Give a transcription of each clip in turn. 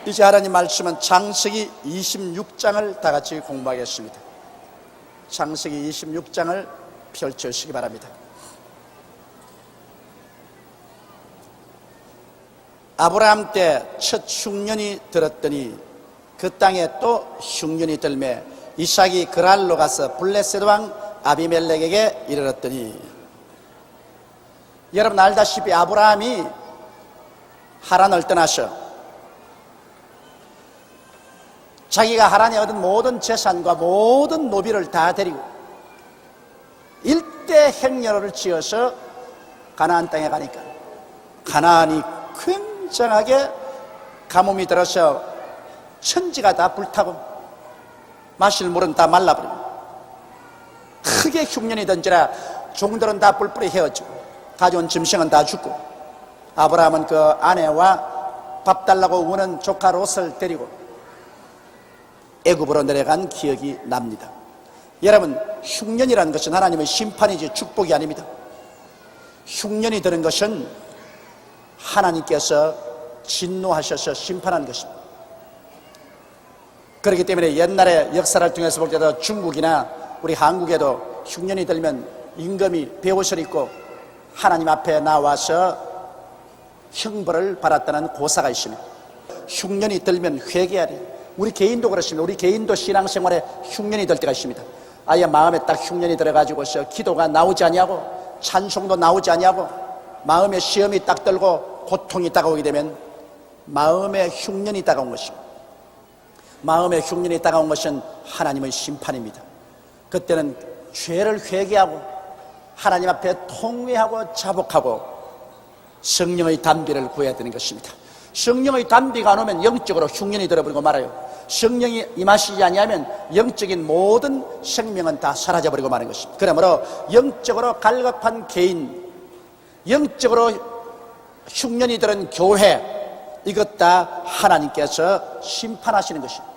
이제 하나님 말씀은 창세기 26장을 다 같이 공부하겠습니다. 창세기 26장을 펼쳐주시기 바랍니다. 아브라함 때 첫 흉년이 들었더니 그 땅에 또 흉년이 들매 이삭이 그랄로 가서 블레셋 왕 아비멜렉에게 이르렀더니, 여러분 알다시피 아브라함이 하란을 떠나서 자기가 하란에 얻은 모든 재산과 모든 노비를 다 데리고 일대 행렬을 지어서 가나안 땅에 가니까 가나안이 굉장하게 가뭄이 들어서 천지가 다 불타고 마실 물은 다 말라버리고 크게 흉년이 던지라 종들은 다 뿔뿔이 헤어지고 가져온 짐승은 다 죽고 아브라함은 그 아내와 밥 달라고 우는 조카 롯을 데리고 애굽으로 내려간 기억이 납니다. 여러분, 흉년이라는 것은 하나님의 심판이지 축복이 아닙니다. 흉년이 드는 것은 하나님께서 진노하셔서 심판한 것입니다. 그렇기 때문에 옛날에 역사를 통해서 볼 때도 중국이나 우리 한국에도 흉년이 들면 임금이 베옷을 입고 하나님 앞에 나와서 형벌을 받았다는 고사가 있습니다. 흉년이 들면 회개해야 돼요. 우리 개인도 그렇습니다. 우리 개인도 신앙생활에 흉년이 들 때가 있습니다. 아예 마음에 딱 흉년이 들어가지고서 기도가 나오지 아니하고 찬송도 나오지 아니하고 마음에 시험이 딱 들고 고통이 다가오게 되면 마음에 흉년이 다가온 것입니다. 마음에 흉년이 다가온 것은 하나님의 심판입니다. 그때는 죄를 회개하고 하나님 앞에 통회하고 자복하고 성령의 단비를 구해야 되는 것입니다. 성령의 단비가 안 오면 영적으로 흉년이 들어버리고 말아요. 성령이 임하시지 아니하면 영적인 모든 생명은 다 사라져버리고 마는 것입니다. 그러므로 영적으로 갈급한 개인, 영적으로 흉년이 들은 교회, 이것 다 하나님께서 심판하시는 것입니다.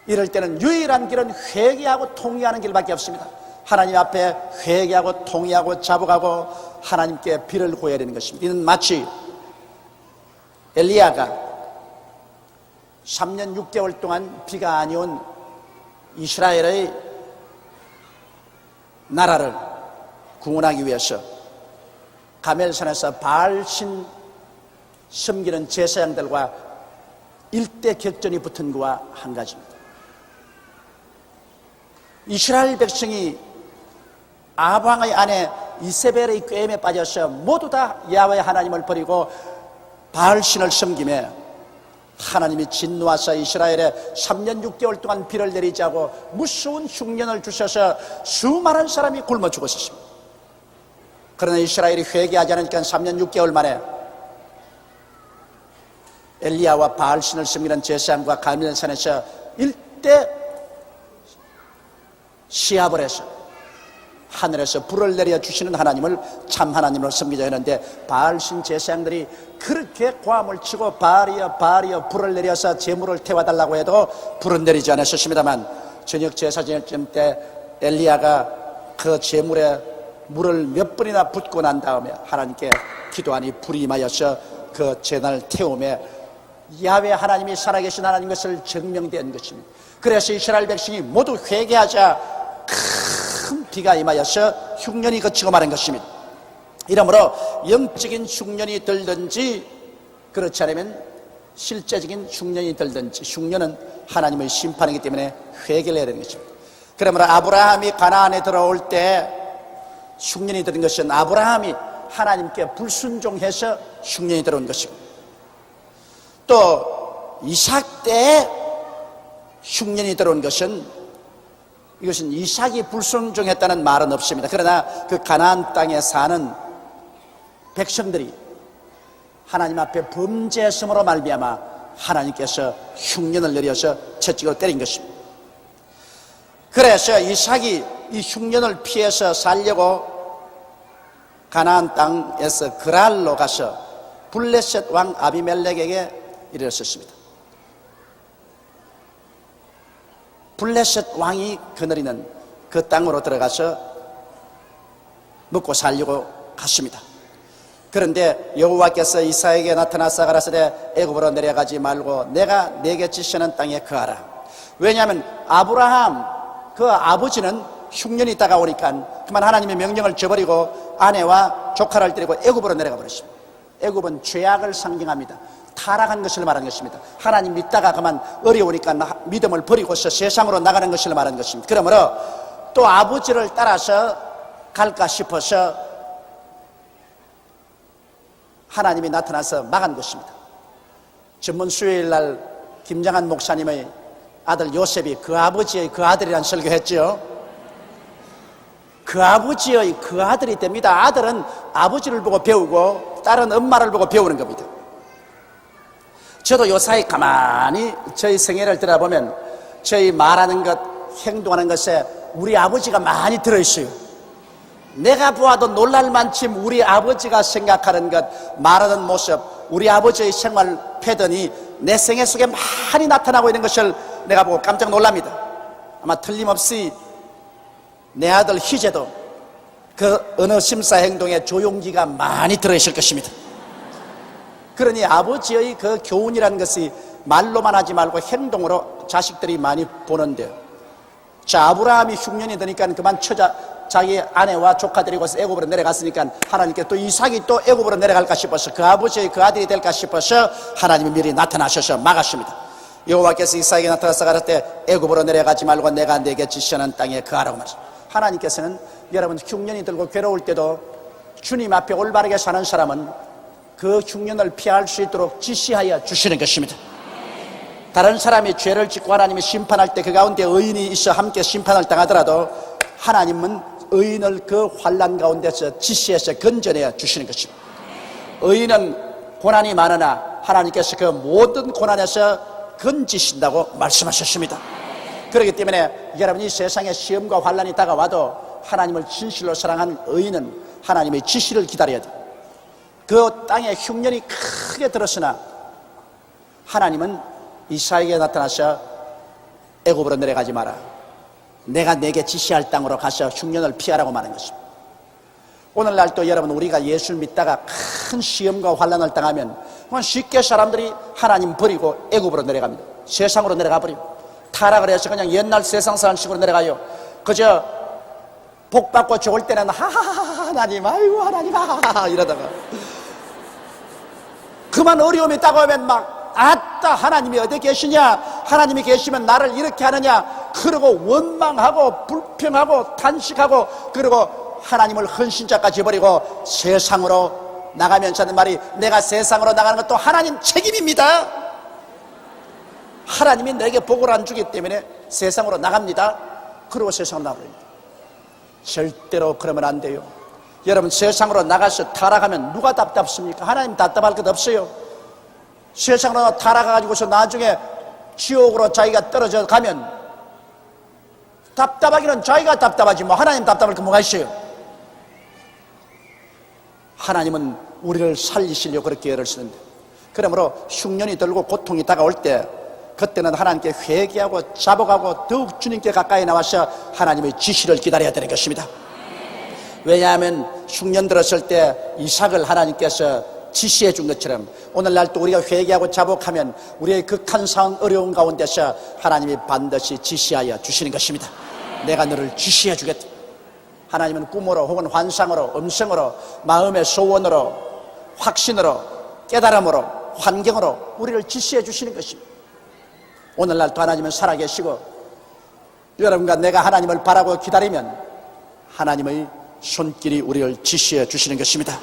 이럴 때는 유일한 길은 회개하고 통회하는 길밖에 없습니다. 하나님 앞에 회개하고 통회하고 자복하고 하나님께 비를 구해야 되는 것입니다. 이는 마치 엘리야가 3년 6개월 동안 비가 안 온 이스라엘의 나라를 구원하기 위해서 가멜산에서 바알신 섬기는 제사장들과 일대 격전이 붙은 것과 한 가지입니다. 이스라엘 백성이 아방의 아내 이세벨의 꾀임에 빠져서 모두 다 야훼 하나님을 버리고 바알신을 섬기며 하나님이 진노하사 이스라엘에 3년 6개월 동안 비를 내리지 않고 무서운 흉년을 주셔서 수많은 사람이 굶어 죽었습니다. 그러나 이스라엘이 회개하지 않으니까 3년 6개월 만에 엘리야와 바알신을 섬기는 제사장과 갈멜산에서 일대 시합을 해서 하늘에서 불을 내려 주시는 하나님을 참 하나님으로 섬기자 했는데 바알신 제사장들이 그렇게 고함을 치고 바알이여 바알이여 불을 내려서 제물을 태워달라고 해도 불은 내리지 않았습니다만 저녁 제사 지낼 때 엘리야가 그 제물에 물을 몇 번이나 붓고 난 다음에 하나님께 기도하니 불이 임하여서 그 제단을 태우며 야훼 하나님이 살아계신 하나님 것을 증명된 것입니다. 그래서 이스라엘 백성이 모두 회개하자 큰 비가 임하여서 흉년이 그치고 마는 것입니다. 이러므로 영적인 흉년이 들든지 그렇지 않으면 실제적인 흉년이 들든지 흉년은 하나님의 심판이기 때문에 회개를 해야 되는 것입니다. 그러므로 아브라함이 가나안에 들어올 때 흉년이 들은 것은 아브라함이 하나님께 불순종해서 흉년이 들어온 것입니다. 또 이삭 때에 흉년이 들어온 것은 이것은 이삭이 불순종했다는 말은 없습니다. 그러나 그 가나안 땅에 사는 백성들이 하나님 앞에 범죄했음으로 말미암아 하나님께서 흉년을 내려서 채찍으로 때린 것입니다. 그래서 이삭이 이 흉년을 피해서 살려고 가나안 땅에서 그랄로 가서 블레셋 왕 아비멜렉에게 이르렀습니다. 블레셋 왕이 거느리는 그 땅으로 들어가서 먹고 살려고 갔습니다. 그런데 여호와께서 이사에게 나타나사 가라사대 애굽으로 내려가지 말고 내가 네게 지시하는 땅에 거하라. 왜냐하면 아브라함 그 아버지는 흉년이 다가오니까 그만 하나님의 명령을 저버리고 아내와 조카를 데리고 애굽으로 내려가 버렸습니다. 애굽은 죄악을 상징합니다. 타락한 것을 말하는 것입니다. 하나님 믿다가 그만 어려우니까 믿음을 버리고서 세상으로 나가는 것을 말하는 것입니다. 그러므로 또 아버지를 따라서 갈까 싶어서 하나님이 나타나서 막은 것입니다. 전문 수요일날 김장한 목사님의 아들 요셉이 그 아버지의 그 아들이란 설교했죠. 그 아버지의 그 아들이 됩니다. 아들은 아버지를 보고 배우고 딸은 엄마를 보고 배우는 겁니다. 저도 요사이 가만히 저희 생애를 들어보면 저희 말하는 것, 행동하는 것에 우리 아버지가 많이 들어있어요. 내가 보아도 놀랄만큼 우리 아버지가 생각하는 것, 말하는 모습, 우리 아버지의 생활 패턴이 내 생애 속에 많이 나타나고 있는 것을 내가 보고 깜짝 놀랍니다. 아마 틀림없이 내 아들 희재도 그 어느 심사 행동에 조용기가 많이 들어있을 것입니다. 그러니 아버지의 그 교훈이라는 것이 말로만 하지 말고 행동으로 자식들이 많이 보는데요. 자, 아브라함이 흉년이 되니까 그만 자기 아내와 조카 데리고 애굽으로 내려갔으니까 하나님께 또 이삭이 또 애굽으로 내려갈까 싶어서 그 아버지의 그 아들이 될까 싶어서 하나님이 미리 나타나셔서 막았습니다. 여호와께서 이삭에게 나타나서 가라사대 애굽으로 내려가지 말고 내가 네게 지시하는 땅에 거하라고 말했습니다. 하나님께서는 여러분 흉년이 들고 괴로울 때도 주님 앞에 올바르게 사는 사람은 그 흉년을 피할 수 있도록 지시하여 주시는 것입니다. 다른 사람이 죄를 짓고 하나님이 심판할 때 그 가운데 의인이 있어 함께 심판을 당하더라도 하나님은 의인을 그 환난 가운데서 지시해서 건져내어 주시는 것입니다. 의인은 고난이 많으나 하나님께서 그 모든 고난에서 건지신다고 말씀하셨습니다. 그렇기 때문에 여러분이 세상에 시험과 환난이 다가와도 하나님을 진실로 사랑한 의인은 하나님의 지시를 기다려야 돼요. 그 땅에 흉년이 크게 들었으나 하나님은 이사에게 나타나서 애굽으로 내려가지 마라. 내가 네게 지시할 땅으로 가서 흉년을 피하라고 말하는 것입니다. 오늘날 또 여러분 우리가 예수를 믿다가 큰 시험과 환난을 당하면 쉽게 사람들이 하나님 버리고 애굽으로 내려갑니다. 세상으로 내려가 버리고 타락을 해서 그냥 옛날 세상 사는 식으로 내려가요. 그저 복 받고 좋을 때는 하하하 하나님 아이고 하나님 하하하 이러다가 그만 어려움이 다가오면 막 아따 하나님이 어디 계시냐, 하나님이 계시면 나를 이렇게 하느냐 그러고 원망하고 불평하고 탄식하고 그리고 하나님을 헌신자까지 버리고 세상으로 나가면서 하는 말이 내가 세상으로 나가는 것도 하나님 책임입니다. 하나님이 내게 복을 안 주기 때문에 세상으로 나갑니다. 그러고 세상으로 나가버립니다. 절대로 그러면 안 돼요. 여러분 세상으로 나가서 타락하면 누가 답답습니까? 하나님 답답할 것 없어요. 세상으로 타락해가지고서 나중에 지옥으로 자기가 떨어져 가면 답답하기는 자기가 답답하지 뭐 하나님 답답할 거 뭐가 있어요? 하나님은 우리를 살리시려고 그렇게 애를 쓰는데, 그러므로 흉년이 들고 고통이 다가올 때 그때는 하나님께 회개하고 자복하고 더욱 주님께 가까이 나와서 하나님의 지시를 기다려야 되는 것입니다. 왜냐하면 흉년 들었을 때 이삭을 하나님께서 지시해 준 것처럼 오늘날 또 우리가 회개하고 자복하면 우리의 극한 상황 어려운 가운데서 하나님이 반드시 지시하여 주시는 것입니다. 내가 너를 지시해 주겠다. 하나님은 꿈으로 혹은 환상으로 음성으로 마음의 소원으로 확신으로 깨달음으로 환경으로 우리를 지시해 주시는 것입니다. 오늘날 또 하나님은 살아계시고 여러분과 내가 하나님을 바라고 기다리면 하나님의 손길이 우리를 지시해 주시는 것입니다.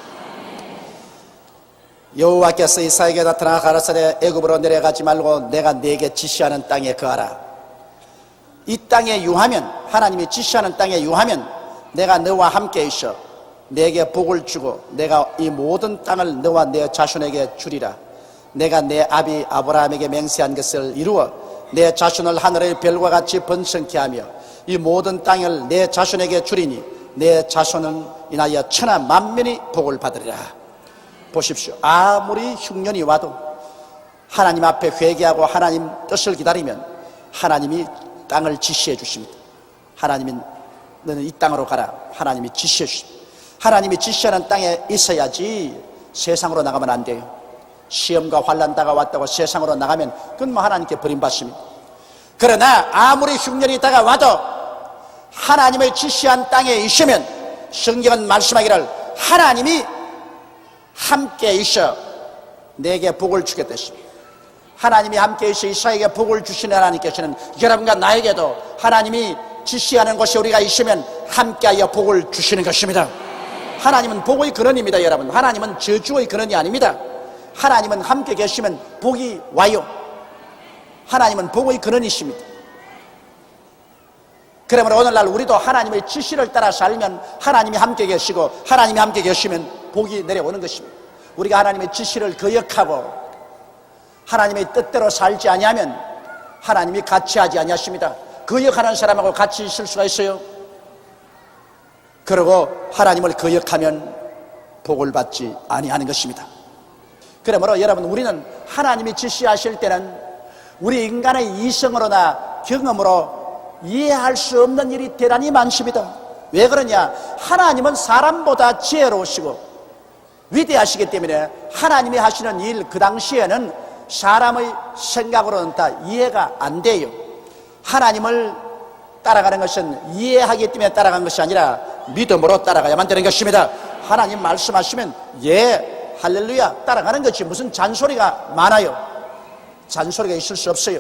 여호와께서 이삭에게 나타나 가라사대 애굽으로 내려가지 말고 내가 네게 지시하는 땅에 거하라. 이 땅에 유하면, 하나님이 지시하는 땅에 유하면 내가 너와 함께 있어 네게 복을 주고 내가 이 모든 땅을 너와 내 자손에게 주리라. 내가 내 아비 아브라함에게 맹세한 것을 이루어 내 자손을 하늘의 별과 같이 번성케 하며 이 모든 땅을 내 자손에게 주리니 내 자손은 인하여 천하 만민이 복을 받으리라. 보십시오. 아무리 흉년이 와도 하나님 앞에 회개하고 하나님 뜻을 기다리면 하나님이 땅을 지시해 주십니다. 하나님은 너는 이 땅으로 가라. 하나님이 지시해 주십니다. 하나님이 지시하는 땅에 있어야지 세상으로 나가면 안 돼요. 시험과 환난 다가왔다고 세상으로 나가면 그건 뭐 하나님께 버림받습니다. 그러나 아무리 흉년이 다가와도 하나님의 지시한 땅에 있으면 성경은 말씀하기를 하나님이 함께 있어 내게 복을 주겠다 했습니다. 하나님이 함께 있어 이스라엘에게 복을 주시는 하나님께서는 여러분과 나에게도 하나님이 지시하는 곳에 우리가 있으면 함께하여 복을 주시는 것입니다. 하나님은 복의 근원입니다. 여러분, 하나님은 저주의 근원이 아닙니다. 하나님은 함께 계시면 복이 와요. 하나님은 복의 근원이십니다. 그러므로 오늘날 우리도 하나님의 지시를 따라 살면 하나님이 함께 계시고 하나님이 함께 계시면 복이 내려오는 것입니다. 우리가 하나님의 지시를 거역하고 하나님의 뜻대로 살지 아니하면 하나님이 같이 하지 아니하십니다. 거역하는 사람하고 같이 있을 수가 있어요? 그러고 하나님을 거역하면 복을 받지 아니하는 것입니다. 그러므로 여러분, 우리는 하나님이 지시하실 때는 우리 인간의 이성으로나 경험으로 이해할 수 없는 일이 대단히 많습니다. 왜 그러냐? 하나님은 사람보다 지혜로우시고 위대하시기 때문에 하나님이 하시는 일 그 당시에는 사람의 생각으로는 다 이해가 안 돼요. 하나님을 따라가는 것은 이해하기 때문에 따라가는 것이 아니라 믿음으로 따라가야만 되는 것입니다. 하나님 말씀하시면 예, 할렐루야 따라가는 것이 무슨 잔소리가 많아요. 잔소리가 있을 수 없어요.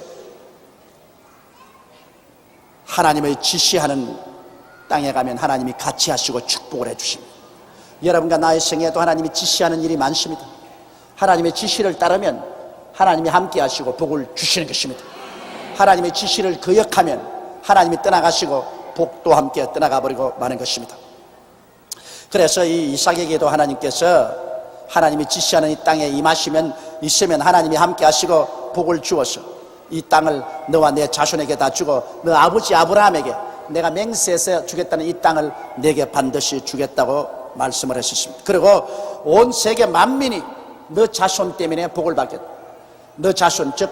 하나님의 지시하는 땅에 가면 하나님이 같이 하시고 축복을 해주십니다. 여러분과 나의 생애에도 하나님이 지시하는 일이 많습니다. 하나님의 지시를 따르면 하나님이 함께 하시고 복을 주시는 것입니다. 하나님의 지시를 거역하면 하나님이 떠나가시고 복도 함께 떠나가 버리고 마는 것입니다. 그래서 이 이삭에게도 하나님께서 하나님이 지시하는 이 땅에 있으면 하나님이 함께 하시고 복을 주어서 이 땅을 너와 내 자손에게 다 주고 너 아버지 아브라함에게 내가 맹세해서 주겠다는 이 땅을 내게 반드시 주겠다고 말씀을 했었습니다. 그리고 온 세계 만민이 너 자손 때문에 복을 받겠다. 너 자손, 즉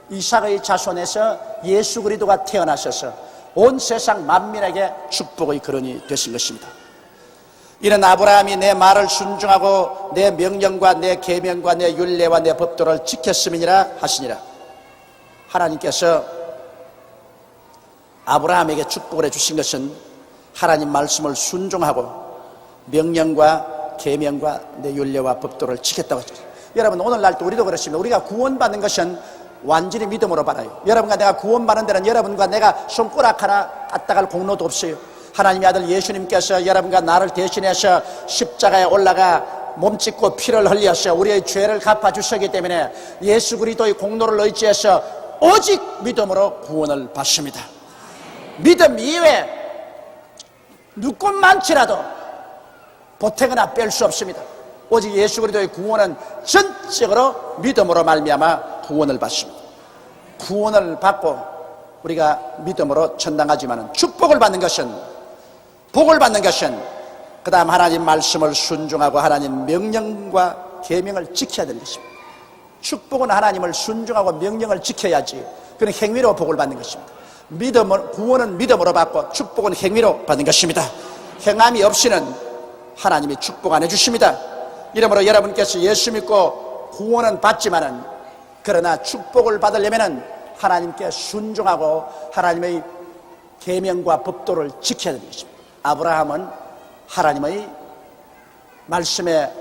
이삭의 자손에서 예수 그리스도가 태어나셔서 온 세상 만민에게 축복의 근원이 되신 것입니다. 이는 아브라함이 내 말을 순종하고 내 명령과 내 계명과 내 율례와 내 법도를 지켰음이니라 하시니라. 하나님께서 아브라함에게 축복을 해주신 것은 하나님 말씀을 순종하고 명령과 계명과 내 율례와 법도를 지켰다고 했습니다. 여러분, 오늘날도 우리도 그렇습니다. 우리가 구원받는 것은 완전히 믿음으로 받아요. 여러분과 내가 구원받는 데는 여러분과 내가 손가락 하나 까딱할 공로도 없어요. 하나님의 아들 예수님께서 여러분과 나를 대신해서 십자가에 올라가 몸짓고 피를 흘려서 우리의 죄를 갚아주셨기 때문에 예수 그리스도의 공로를 의지해서 오직 믿음으로 구원을 받습니다. 믿음 이외에 누구만치라도 보태거나 뺄 수 없습니다. 오직 예수 그리스도의 구원은 전적으로 믿음으로 말미암아 구원을 받습니다. 구원을 받고 우리가 믿음으로 천당하지만 축복을 받는 것은, 복을 받는 것은 그 다음 하나님 말씀을 순종하고 하나님 명령과 계명을 지켜야 되는 것입니다. 축복은 하나님을 순종하고 명령을 지켜야지. 그는 행위로 복을 받는 것입니다. 구원은 믿음으로 받고 축복은 행위로 받는 것입니다. 행함이 없이는 하나님이 축복 안 해주십니다. 이러므로 여러분께서 예수 믿고 구원은 받지만은 그러나 축복을 받으려면은 하나님께 순종하고 하나님의 계명과 법도를 지켜야 되는 것입니다. 아브라함은 하나님의 말씀에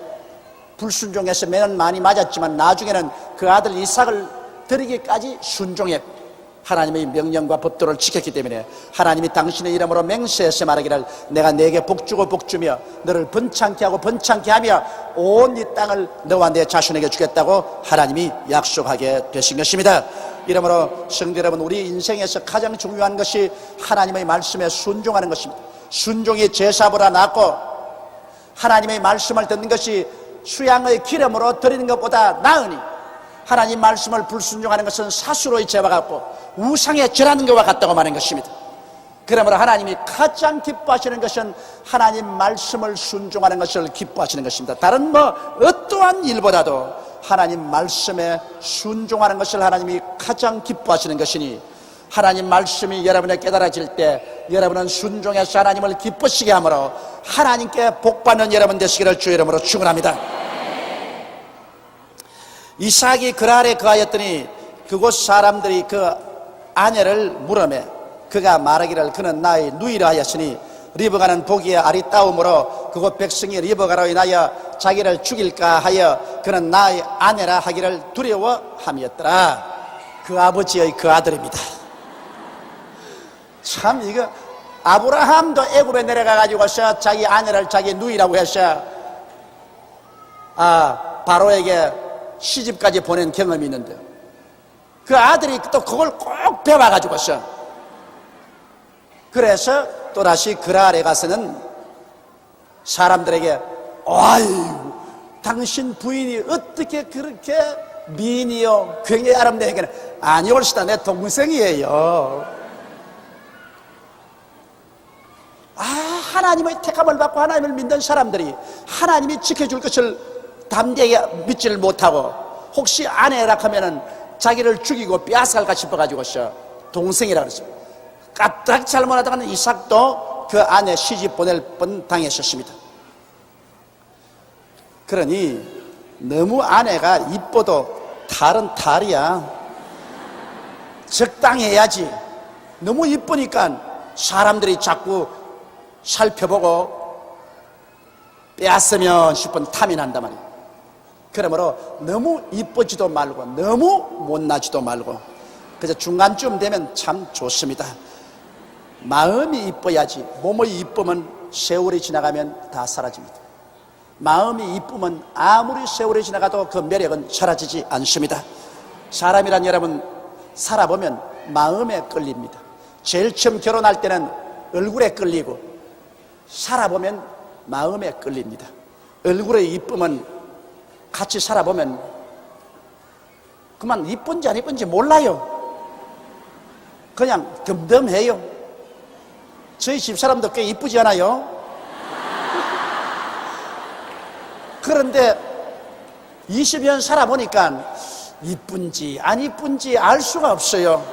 불순종해서 매는 많이 맞았지만 나중에는 그 아들 이삭을 드리기까지 순종했고 하나님의 명령과 법도를 지켰기 때문에 하나님이 당신의 이름으로 맹세해서 말하기를 내가 내게 복주고 복주며 너를 번창케 하고 번창케 하며 온 이 땅을 너와 내 자손에게 주겠다고 하나님이 약속하게 되신 것입니다. 이러므로 성도 여러분, 우리 인생에서 가장 중요한 것이 하나님의 말씀에 순종하는 것입니다. 순종이 제사보다 낫고 하나님의 말씀을 듣는 것이 수양의 기름으로 드리는 것보다 나으니 하나님 말씀을 불순종하는 것은 사수로의 죄와 같고 우상에 절하는 것과 같다고 말하는 것입니다. 그러므로 하나님이 가장 기뻐하시는 것은 하나님 말씀을 순종하는 것을 기뻐하시는 것입니다. 다른 어떠한 일보다도 하나님 말씀에 순종하는 것을 하나님이 가장 기뻐하시는 것이니 하나님 말씀이 여러분에 깨달아질 때 여러분은 순종해서 하나님을 기쁘시게 하므로 하나님께 복받는 여러분 되시기를 주의 이름으로 축원합니다. 이삭이 그랄에 거하였더니 그곳 사람들이 그 아내를 물으매 그가 말하기를 그는 나의 누이라 하였으니 리브가는 보기에 아리따움으로 그곳 백성이 리브가로 인하여 자기를 죽일까 하여 그는 나의 아내라 하기를 두려워함이었더라. 그 아버지의 그 아들입니다. 참 이거 아브라함도 애굽에 내려가가지고서 자기 아내를 자기 누이라고 해서 바로에게 시집까지 보낸 경험이 있는데 그 아들이 또 그걸 꼭 배워가지고서 그래서 또다시 그랄에 가서는 사람들에게 아유 당신 부인이 어떻게 그렇게 미인이요 굉장히 아름다우니까 아니 옳시다 내 동생이에요. 하나님의 택함을 받고 하나님을 믿는 사람들이 하나님이 지켜줄 것을 담대하게 믿지를 못하고 혹시 아내라 하면은 자기를 죽이고 빼앗아갈까 싶어가지고서 동생이라 그랬습니다. 까딱 잘못하다가는 이삭도 그 아내 시집 보낼 뻔 당했었습니다. 그러니 너무 아내가 이뻐도 탈은 탈이야. 적당히 해야지. 너무 이쁘니까 사람들이 자꾸 살펴보고 빼앗으면 싶은 탐이 난단 말이에요. 그러므로 너무 이쁘지도 말고 너무 못나지도 말고 그래서 중간쯤 되면 참 좋습니다. 마음이 이뻐야지. 몸이 이쁘면 세월이 지나가면 다 사라집니다. 마음이 이쁘면 아무리 세월이 지나가도 그 매력은 사라지지 않습니다. 사람이란 여러분 살아보면 마음에 끌립니다. 제일 처음 결혼할 때는 얼굴에 끌리고 살아보면 마음에 끌립니다. 얼굴에 이쁘면 같이 살아보면 그만 이쁜지 안 이쁜지 몰라요. 그냥 덤덤해요. 저희 집사람도 꽤 이쁘지 않아요? 그런데 20년 살아보니까 이쁜지 안 이쁜지 알 수가 없어요.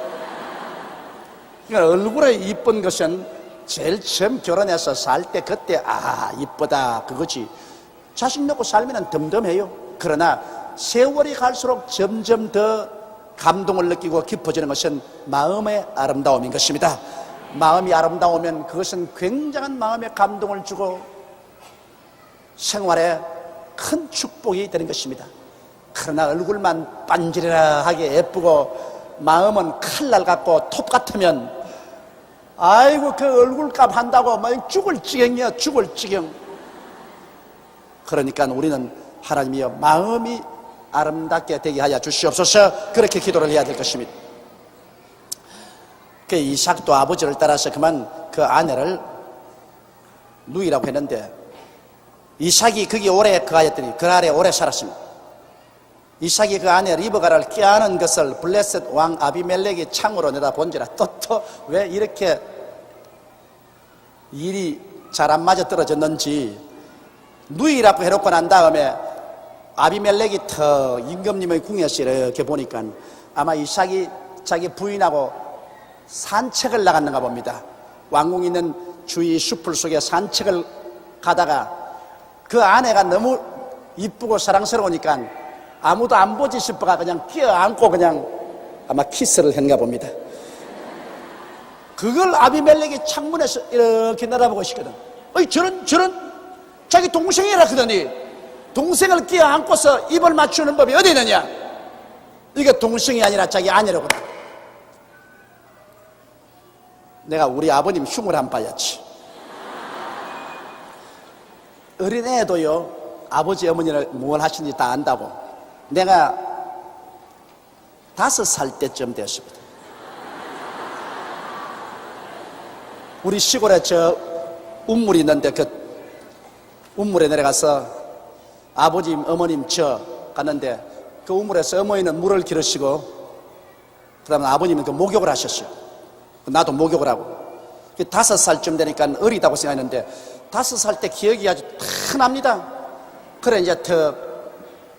그러니까 얼굴에 이쁜 것은 제일 처음 결혼해서 살 때 그때 이쁘다 그거지. 자식 놓고 살면 덤덤해요. 그러나 세월이 갈수록 점점 더 감동을 느끼고 깊어지는 것은 마음의 아름다움인 것입니다. 마음이 아름다우면 그것은 굉장한 마음의 감동을 주고 생활에 큰 축복이 되는 것입니다. 그러나 얼굴만 반지르르하게 예쁘고 마음은 칼날 같고 톱 같으면 아이고 그 얼굴값 한다고 막 죽을 지경이야. 죽을 지경. 그러니까 우리는 하나님이여 마음이 아름답게 되게 하여 주시옵소서. 그렇게 기도를 해야 될 것입니다. 그 이삭도 아버지를 따라서 그만 그 아내를 누이라고 했는데 이삭이 거기 오래 거하였더니 그 아래 오래 살았습니다. 이삭이 그 아내 리브가를 꾀하는 것을 블레셋 왕 아비멜렉이 창으로 내다본지라. 또 왜 이렇게 일이 잘 안 맞아 떨어졌는지 누이라고 해놓고 난 다음에 아비멜렉이 더 임금님의 궁에서 이렇게 보니까 아마 이삭이 자기 부인하고 산책을 나갔는가 봅니다. 왕궁 있는 주위 숲을 속에 산책을 가다가 그 아내가 너무 이쁘고 사랑스러우니까 아무도 안 보지 싶어가 그냥 껴안고 그냥 아마 키스를 했는가 봅니다. 그걸 아비멜렉이 창문에서 이렇게 내다보고 있거든. 저런 자기 동생이라 그러더니 동생을 껴안고서 입을 맞추는 법이 어디 있느냐. 이게 동생이 아니라 자기 아내로구나. 내가 우리 아버님 흉을 안 봐야지. 어린애도요 아버지 어머니를 뭘 하시는지 다 안다고. 내가 5살 때쯤 됐습니다. 우리 시골에 저 운물이 있는데 그 운물에 내려가서 아버님 어머님 저 갔는데 그 우물에서 어머니는 물을 기르시고 그 다음에 아버님은 그 목욕을 하셨어요. 나도 목욕을 하고 5살쯤 되니까 어리다고 생각했는데 5살 때 기억이 아주 다 납니다. 그래 이제 더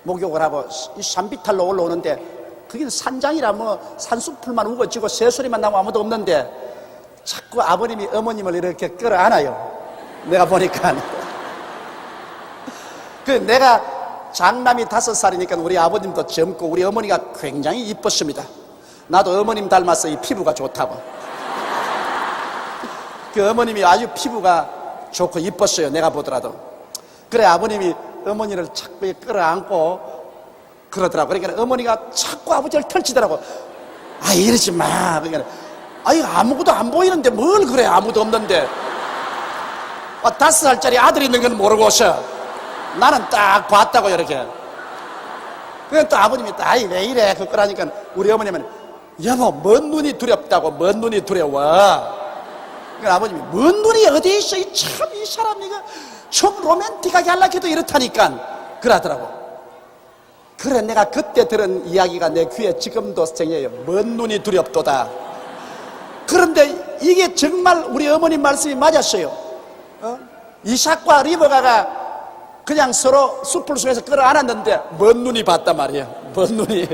목욕을 하고 산비탈로 올라오는데 그게 산장이라 뭐 산수풀만 우거지고 새소리만 나면 아무도 없는데 자꾸 아버님이 어머님을 이렇게 끌어안아요. 내가 보니까 그 내가 장남이 5살이니까 우리 아버님도 젊고 우리 어머니가 굉장히 이뻤습니다. 나도 어머님 닮아서 이 피부가 좋다고. 그 어머님이 아주 피부가 좋고 이뻤어요, 내가 보더라도. 그래 아버님이 어머니를 자꾸 끌어안고 그러더라고. 그러니까 어머니가 자꾸 아버지를 털치더라고. 아 이러지 마. 그러니까 아이 아무것도 안 보이는데 뭘 그래, 아무도 없는데. 5살짜리 아들 있는 건 모르고서 나는 딱 봤다고 이렇게. 그러니까 또 아버님이 아이 왜 이래 그러니까 우리 어머님은 여보 먼 눈이 두렵다고. 먼 눈이 두려워. 그러니까 아버님이 먼 눈이 어디 있어, 참 이 사람 이거 좀 로맨틱하게 하려고 해도 이렇다니까 그러더라고. 그래 내가 그때 들은 이야기가 내 귀에 지금도 생겨요. 먼 눈이 두렵도다. 그런데 이게 정말 우리 어머님 말씀이 맞았어요. 이삭과 리브가가 그냥 서로 숲을 속에서 끌어안았는데 먼 눈이 봤단 말이에요. 먼 눈이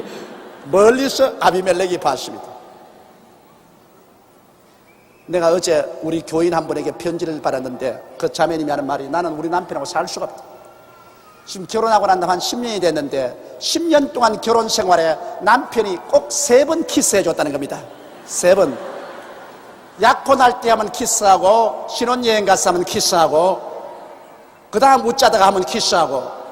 멀리서 아비멜렉이 봤습니다. 내가 어제 우리 교인 한 분에게 편지를 받았는데 그 자매님이 하는 말이 나는 우리 남편하고 살 수가 없다. 지금 결혼하고 난 다음 한 10년이 됐는데 10년 동안 결혼 생활에 남편이 꼭 3번 키스해 줬다는 겁니다. 3번. 약혼할 때 하면 키스하고 신혼여행 가서 하면 키스하고 그 다음 웃자다가 하면 키스하고.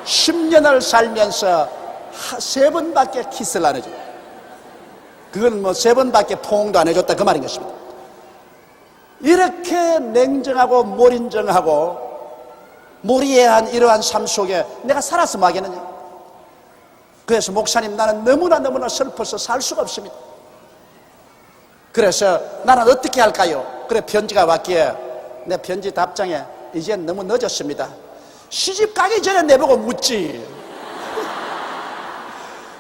(10년을) 살면서 3번밖에 키스를 안 해줘요. 그건 뭐 3번밖에 포옹도 안 해줬다 그 말인 것입니다. 이렇게 냉정하고 몰인정하고 몰이해한 이러한 삶 속에 내가 살았으면 하겠느냐. 그래서 목사님 나는 너무나 슬퍼서 살 수가 없습니다. 그래서 나는 어떻게 할까요? 그래 편지가 왔기에 내 편지 답장에 이젠 너무 늦었습니다. 시집 가기 전에 내보고 묻지.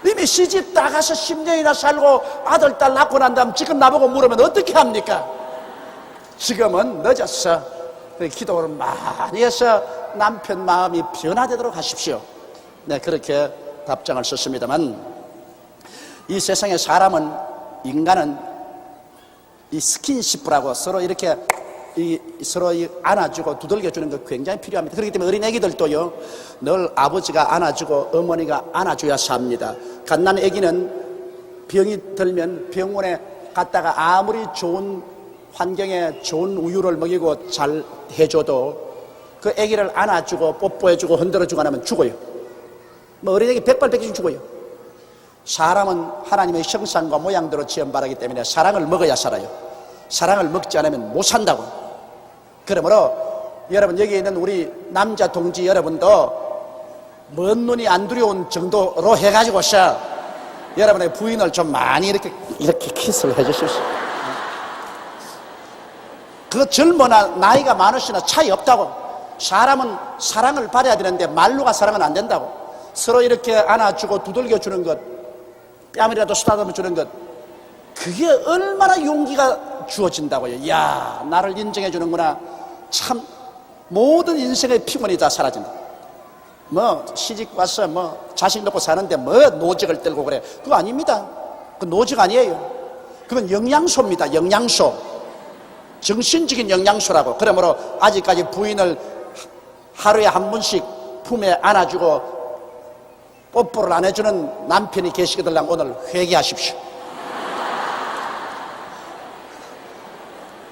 이미 시집 나가서 10년이나 살고 아들 딸 낳고 난 다음 지금 나보고 물으면 어떻게 합니까? 지금은 늦었어. 기도를 많이 해서 남편 마음이 변화되도록 하십시오. 네, 그렇게 답장을 썼습니다만 이 세상에 사람은, 인간은 이 스킨십이라고 서로 이렇게 서로 안아주고 두들겨주는 거 굉장히 필요합니다. 그렇기 때문에 어린 애기들도요 늘 아버지가 안아주고 어머니가 안아줘야 삽니다. 갓난 애기는 병이 들면 병원에 갔다가 아무리 좋은 환경에 좋은 우유를 먹이고 잘 해줘도 그 애기를 안아주고 뽀뽀해주고 흔들어주고 안 하면 죽어요. 뭐 어린애기 백발백중 죽어요. 사람은 하나님의 형상과 모양대로 지음받았기 때문에 사랑을 먹어야 살아요. 사랑을 먹지 않으면 못 산다고. 그러므로 여러분 여기 있는 우리 남자 동지 여러분도 먼 눈이 안 두려운 정도로 해가지고서 여러분의 부인을 좀 많이 이렇게 키스를 해주십시오. 그 젊으나 나이가 많으시나 차이 없다고. 사람은 사랑을 받아야 되는데 말로가 사랑은 안 된다고. 서로 이렇게 안아주고 두들겨주는 것, 뺨이라도 쓰다듬어 주는 것, 그게 얼마나 용기가 주어진다고요. 야, 나를 인정해 주는구나. 참 모든 인생의 피곤이 다 사라진다. 뭐 시집 와서 뭐 자식 놓고 사는데 뭐 노직을 떨고 그래. 그거 아닙니다. 그 노직 아니에요. 그건 영양소입니다. 영양소. 정신적인 영양소라고. 그러므로 아직까지 부인을 하루에 한 번씩 품에 안아주고 뽀뽀를 안 해주는 남편이 계시거든 오늘 회개하십시오.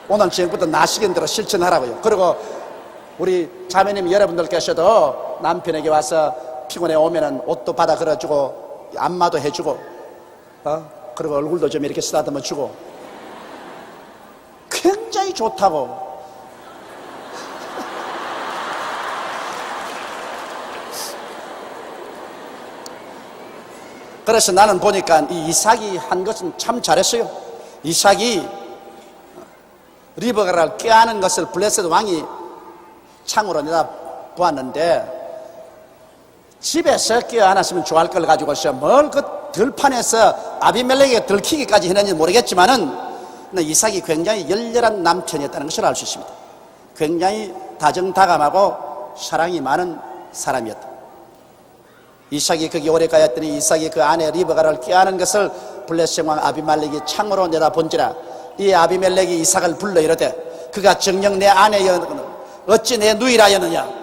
오늘 지금부터 나시는 대로 실천하라고요. 그리고 우리 자매님 여러분들께서도 남편에게 와서 피곤해 오면은 옷도 받아 걸어주고 안마도 해주고 그리고 얼굴도 좀 이렇게 쓰다듬어 주고 굉장히 좋다고. 그래서 나는 보니까 이 이삭이 한 것은 참 잘했어요. 이삭이 리브가를 껴안은 것을 블레셋 왕이 창으로 내다보았는데 집에서 껴안았으면 좋아할 걸 가지고서 뭘 그 들판에서 아비멜렉에게 들키기까지 했는지 모르겠지만은 이삭이 굉장히 열렬한 남편이었다는 것을 알 수 있습니다. 굉장히 다정다감하고 사랑이 많은 사람이었다. 이삭이 거기 오래 가였더니 이삭이 그 아내 리브가를 껴안은 것을 블레셋 왕 아비멜렉이 창으로 내다본지라 이 아비멜렉이 이삭을 불러 이르되 그가 정녕 내 아내였거늘 어찌 내 누이라였느냐.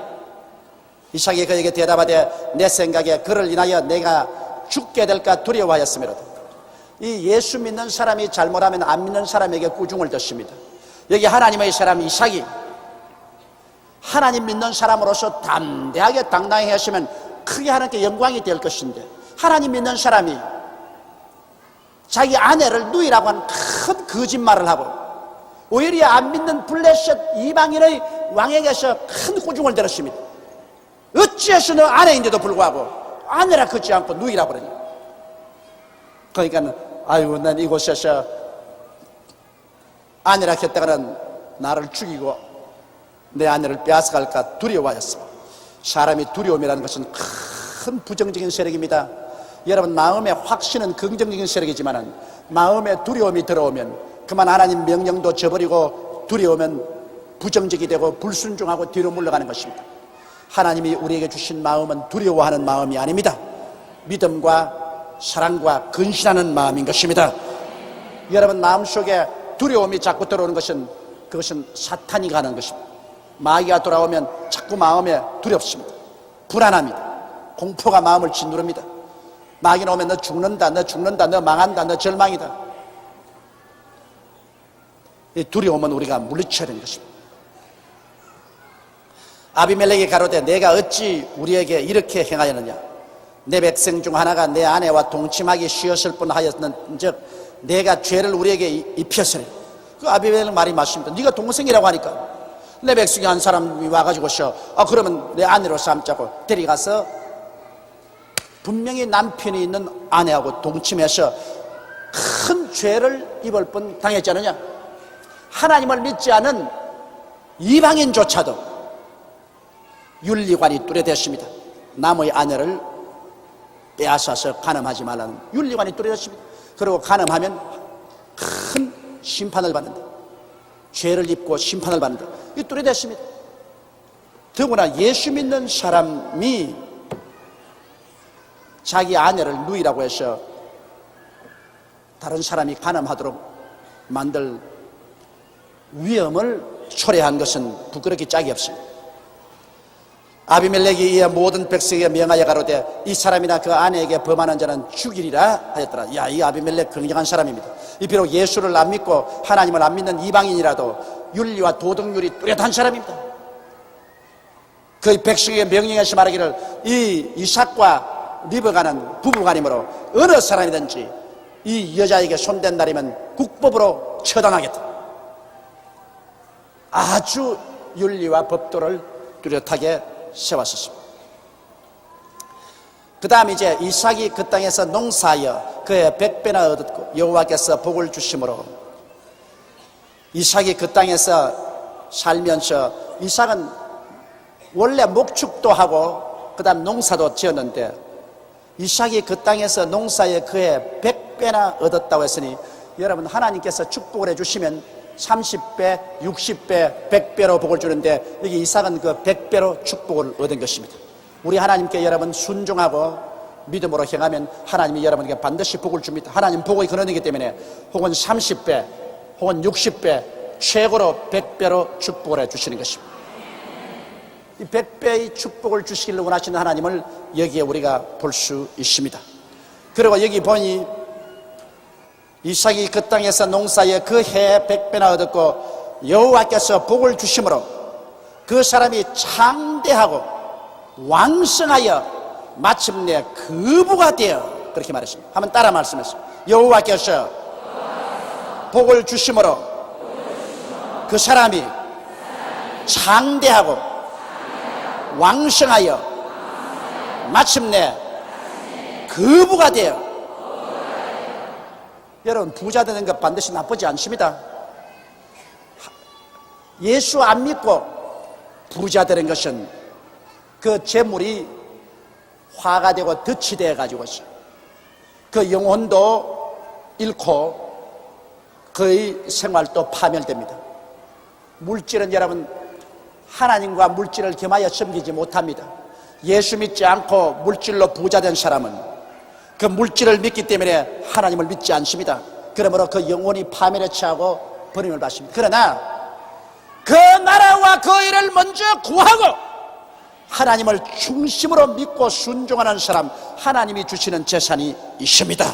이삭이 그에게 대답하되 내 생각에 그를 인하여 내가 죽게 될까 두려워하였으므로다. 이 예수 믿는 사람이 잘못하면 안 믿는 사람에게 꾸중을 듣습니다. 여기 하나님의 사람 이삭이 하나님 믿는 사람으로서 담대하게 당당히 하시면 크게 하나님께 영광이 될 것인데, 하나님 믿는 사람이 자기 아내를 누이라고 하는 큰 거짓말을 하고 오히려 안 믿는 블레셋 이방인의 왕에게서 큰 꾸중을 들었습니다. 어찌해서 너 아내인데도 불구하고 아내라 걷지 않고 누이라고 그러니. 그러니까 아유, 난 이곳에서 아내라 했다가는 나를 죽이고 내 아내를 빼앗아갈까 두려워하였어. 사람이 두려움이라는 것은 큰 부정적인 세력입니다. 여러분, 마음의 확신은 긍정적인 세력이지만 마음에 두려움이 들어오면 그만 하나님 명령도 저버리고 두려우면 부정적이 되고 불순종하고 뒤로 물러가는 것입니다. 하나님이 우리에게 주신 마음은 두려워하는 마음이 아닙니다. 믿음과 사랑과 근신하는 마음인 것입니다. 여러분, 마음속에 두려움이 자꾸 들어오는 것은 그것은 사탄이 가는 것입니다. 마귀가 돌아오면 자꾸 마음에 두렵습니다. 불안합니다. 공포가 마음을 짓누릅니다. 마귀는 오면 너 죽는다, 너 죽는다, 너 망한다, 너 절망이다. 이 두려움은 우리가 물리쳐야 되는 것입니다. 아비멜렉이 가로되 내가 어찌 우리에게 이렇게 행하였느냐. 내 백성 중 하나가 내 아내와 동침하기 쉬었을 뿐 하였는즉 내가 죄를 우리에게 입혔으니. 그 아비멜렉 말이 맞습니다. 네가 동생이라고 하니까 내 백성이 한 사람이 와가지고 그러면 내 아내로 삼자고 데려가서 분명히 남편이 있는 아내하고 동침해서 큰 죄를 입을 뿐 당했지 않느냐. 하나님을 믿지 않은 이방인조차도 윤리관이 뚜렷했습니다. 남의 아내를 빼앗아서 간음하지 말라는 윤리관이 뚜렷했습니다. 그리고 간음하면 큰 심판을 받는다. 죄를 입고 심판을 받는다. 이 뚜렷했습니다. 더구나 예수 믿는 사람이 자기 아내를 누이라고 해서 다른 사람이 간음하도록 만들 위험을 초래한 것은 부끄럽기 짝이 없습니다. 아비멜렉이 이에 모든 백성에게 명하여 가로되 이 사람이나 그 아내에게 범하는 자는 죽이리라 하였더라. 야, 이 아비멜렉 굉장한 사람입니다. 이 비록 예수를 안 믿고 하나님을 안 믿는 이방인이라도 윤리와 도덕률이 뚜렷한 사람입니다. 그 백성에게 명령해서 말하기를 이 이삭과 리브가는 부부간이므로 어느 사람이든지 이 여자에게 손댄 날이면 국법으로 처단하겠다. 아주 윤리와 법도를 뚜렷하게 세웠었습니다. 그 다음 이제 이삭이 그 땅에서 농사하여 그의 100배나 얻었고 여호와께서 복을 주심으로 이삭이 그 땅에서 살면서 이삭은 원래 목축도 하고 그 다음 농사도 지었는데 이삭이 그 땅에서 농사에 그의 100배나 얻었다고 했으니 여러분, 하나님께서 축복을 해주시면 30배, 60배, 100배로 복을 주는데 여기 이삭은 그 100배로 축복을 얻은 것입니다. 우리 하나님께 여러분 순종하고 믿음으로 행하면 하나님이 여러분에게 반드시 복을 줍니다. 하나님 복의 근원이기 때문에 혹은 30배, 혹은 60배, 최고로 100배로 축복을 해주시는 것입니다. 이 100배의 축복을 주시기를 원하시는 하나님을 여기에 우리가 볼 수 있습니다. 그리고 여기 보니 이삭이 그 땅에서 농사에 그 해에 100배나 얻었고 여호와께서 복을 주심으로 그 사람이 창대하고 왕성하여 마침내 거부가 되어 그렇게 말했습니다. 한번 따라 말씀하세요. 여호와께서 복을 주심으로 그 사람이 창대하고 왕성하여 마침내 거부가 되어. 여러분, 부자 되는 것 반드시 나쁘지 않습니다. 예수 안 믿고 부자 되는 것은 그 재물이 화가 되고 덫이 되어 가지고 그 영혼도 잃고 그의 생활도 파멸됩니다. 물질은 여러분, 하나님과 물질을 겸하여 섬기지 못합니다. 예수 믿지 않고 물질로 부자 된 사람은 그 물질을 믿기 때문에 하나님을 믿지 않습니다. 그러므로 그 영혼이 파멸에 처하고 버림을 받습니다. 그러나 그 나라와 그 일을 먼저 구하고 하나님을 중심으로 믿고 순종하는 사람, 하나님이 주시는 재산이 있습니다.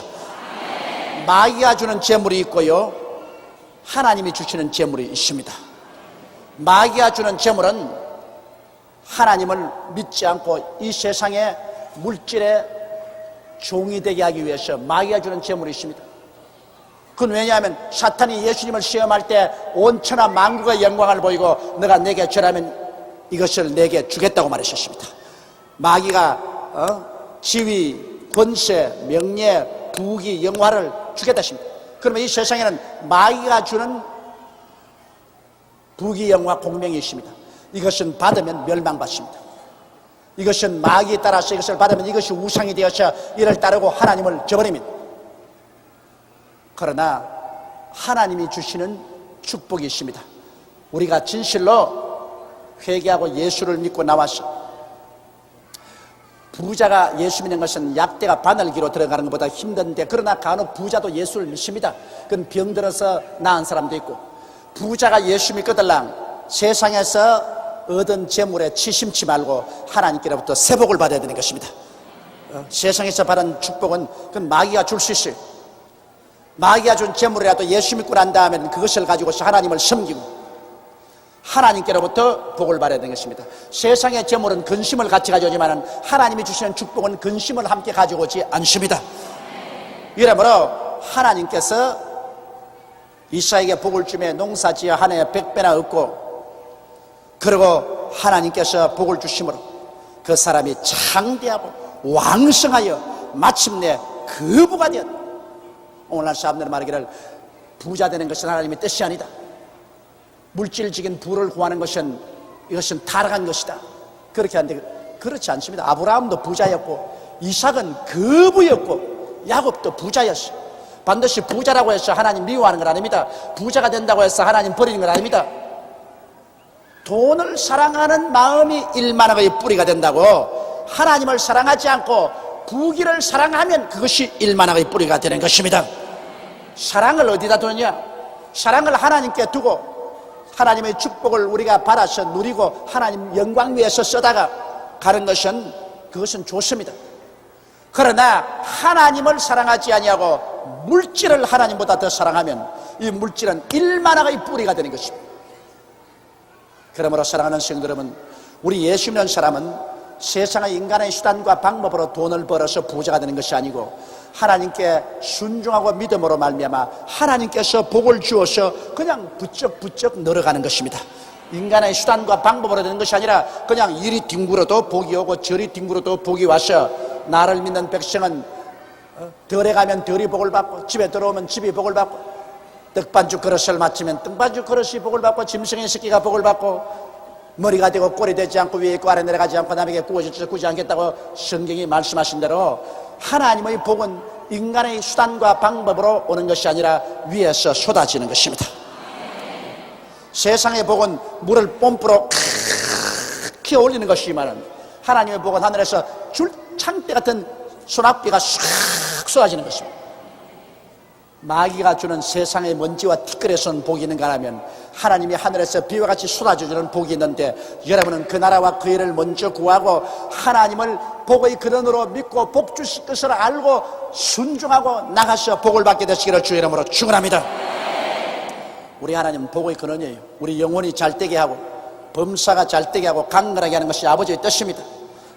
마귀가 주는 재물이 있고요, 하나님이 주시는 재물이 있습니다. 마귀가 주는 재물은 하나님을 믿지 않고 이 세상의 물질의 종이 되게 하기 위해서 마귀가 주는 재물이 있습니다. 그건 왜냐하면 사탄이 예수님을 시험할 때 온 천하 만국의 영광을 보이고 너가 내게 절하면 이것을 내게 주겠다고 말하셨습니다. 마귀가 지위, 권세, 명예, 부귀, 영화를 주겠다 했습니다. 그러면 이 세상에는 마귀가 주는 부귀, 영화, 공명이 있습니다. 이것은 받으면 멸망받습니다. 이것은 마귀에 따라서 이것을 받으면 이것이 우상이 되어서 이를 따르고 하나님을 저버립니다. 그러나 하나님이 주시는 축복이 있습니다. 우리가 진실로 회개하고 예수를 믿고 나와서, 부자가 예수 믿는 것은 약대가 바늘기로 들어가는 것보다 힘든데, 그러나 간혹 부자도 예수를 믿습니다. 그건 병들어서 나은 사람도 있고, 부자가 예수 믿거들랑 세상에서 얻은 재물에 치심치 말고 하나님께로부터 세복을 받아야 되는 것입니다. 세상에서 받은 축복은 그건 마귀가 줄 수 있어요. 마귀가 준 재물이라도 예수 믿고 난 다음에 그것을 가지고서 하나님을 섬기고 하나님께로부터 복을 받아야 되는 것입니다. 세상의 재물은 근심을 같이 가져오지만 하나님이 주시는 축복은 근심을 함께 가져오지 않습니다. 이러므로 하나님께서 이사에게 복을 주며 농사지어 한 해에 100배나 얻고, 그리고 하나님께서 복을 주심으로 그 사람이 창대하고 왕성하여 마침내 거부가 되었다. 오늘날 사람들은 말하기를 부자 되는 것은 하나님의 뜻이 아니다. 물질적인 부를 구하는 것은 이것은 타락한 것이다. 그렇게 하는데 그렇지 않습니다. 아브라함도 부자였고 이삭은 거부였고 야곱도 부자였어요. 반드시 부자라고 해서 하나님 미워하는 건 아닙니다. 부자가 된다고 해서 하나님 버리는 건 아닙니다. 돈을 사랑하는 마음이 일만학의 뿌리가 된다고, 하나님을 사랑하지 않고 부귀를 사랑하면 그것이 일만학의 뿌리가 되는 것입니다. 사랑을 어디다 두느냐? 사랑을 하나님께 두고 하나님의 축복을 우리가 받아서 누리고 하나님 영광 위에서 써다가 가는 것은, 그것은 좋습니다. 그러나 하나님을 사랑하지 아니하고 물질을 하나님보다 더 사랑하면 이 물질은 일만학의 뿌리가 되는 것입니다. 그러므로 사랑하는 성도 여러분, 우리 예수 믿는 사람은 세상의 인간의 수단과 방법으로 돈을 벌어서 부자가 되는 것이 아니고 하나님께 순종하고 믿음으로 말미암아 하나님께서 복을 주어서 그냥 부쩍부쩍 늘어가는 것입니다. 인간의 수단과 방법으로 되는 것이 아니라 그냥 이리 뒹굴어도 복이 오고 저리 뒹굴어도 복이 와서, 나를 믿는 백성은 덜에 가면 덜이 복을 받고 집에 들어오면 집이 복을 받고, 떡반죽 그릇을 맞추면 떡반죽 그릇이 복을 받고, 짐승의 새끼가 복을 받고, 머리가 되고 꼴이 되지 않고 위에 있고 아래 내려가지 않고 남에게 구워져서 구지 않겠다고 성경이 말씀하신 대로 하나님의 복은 인간의 수단과 방법으로 오는 것이 아니라 위에서 쏟아지는 것입니다. 세상의 복은 물을 뽐뿌로 키워 올리는 것이지만 하나님의 복은 하늘에서 줄창대 같은 소낙비가 싹 쏟아지는 것입니다. 마귀가 주는 세상의 먼지와 티끌에 선 복이 있는가 하면 하나님이 하늘에서 비와 같이 쏟아주는 복이 있는데, 여러분은 그 나라와 그 일을 먼저 구하고 하나님을 복의 근원으로 믿고 복 주실 것을 알고 순종하고 나가서 복을 받게 되시기를 주의 이름으로 축원합니다. 우리 하나님은 복의 근원이에요. 우리 영혼이 잘되게 하고 범사가 잘되게 하고 강건하게 하는 것이 아버지의 뜻입니다.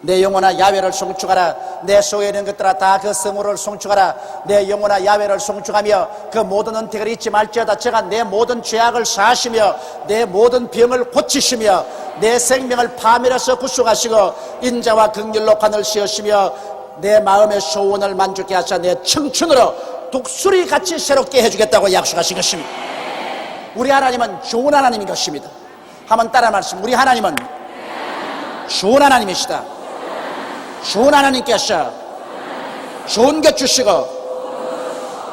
내 영혼아 야훼를 송축하라. 내 속에 있는 것들아 다 그 성호를 송축하라. 내 영혼아 야훼를 송축하며 그 모든 은택을 잊지 말지어다. 제가 내 모든 죄악을 사하시며 내 모든 병을 고치시며 내 생명을 파멸해서 구속하시고 인자와 긍휼로 관을 씌우시며 내 마음의 소원을 만족케 하사 내 청춘으로 독수리같이 새롭게 해주겠다고 약속하신 것입니다. 우리 하나님은 좋은 하나님인 것입니다. 한번 따라 말씀. 우리 하나님은 좋은 하나님이시다. 좋은 하나님께서 좋은 것 주시고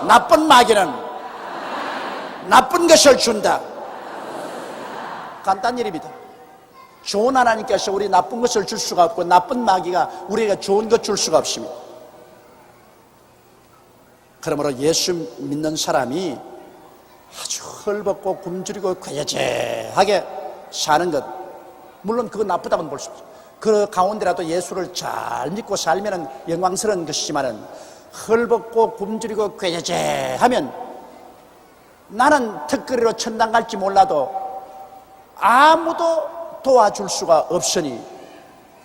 나쁜 마귀는 나쁜 것을 준다. 간단한 일입니다. 좋은 하나님께서 우리 나쁜 것을 줄 수가 없고 나쁜 마귀가 우리에게 좋은 것 줄 수가 없습니다. 그러므로 예수 믿는 사람이 아주 헐벗고 굶주리고 괴제하게 사는 것, 물론 그건 나쁘다고는 볼 수 없죠. 그 가운데라도 예수를 잘 믿고 살면은 영광스러운 것이지만은 헐벗고 굶주리고 꾀죄죄하면 나는 턱걸이로 천당 갈지 몰라도 아무도 도와줄 수가 없으니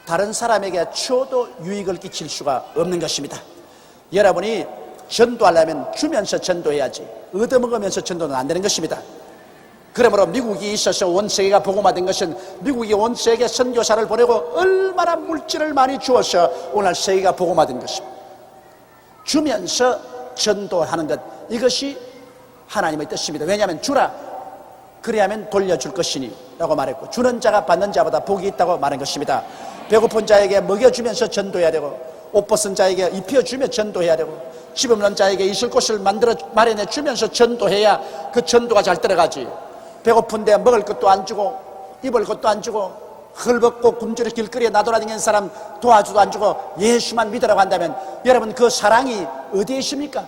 다른 사람에게 줘도 유익을 끼칠 수가 없는 것입니다. 여러분이 전도하려면 주면서 전도해야지 얻어먹으면서 전도는 안 되는 것입니다. 그러므로 미국이 있어서 온 세계가 복음화된 것은 미국이 온 세계 선교사를 보내고 얼마나 물질을 많이 주어서 오늘 세계가 복음화된 것입니다. 주면서 전도하는 것, 이것이 하나님의 뜻입니다. 왜냐하면 주라, 그래야면 돌려줄 것이니 라고 말했고, 주는 자가 받는 자보다 복이 있다고 말한 것입니다. 배고픈 자에게 먹여주면서 전도해야 되고, 옷 벗은 자에게 입혀주며 전도해야 되고, 집 없는 자에게 있을 곳을 마련해 주면서 전도해야 그 전도가 잘 들어가지. 배고픈데 먹을 것도 안 주고 입을 것도 안 주고 헐벗고 굶주려 길거리에 나돌아다니는 사람 도와주도 안 주고 예수만 믿으라고 한다면 여러분, 그 사랑이 어디에 있습니까?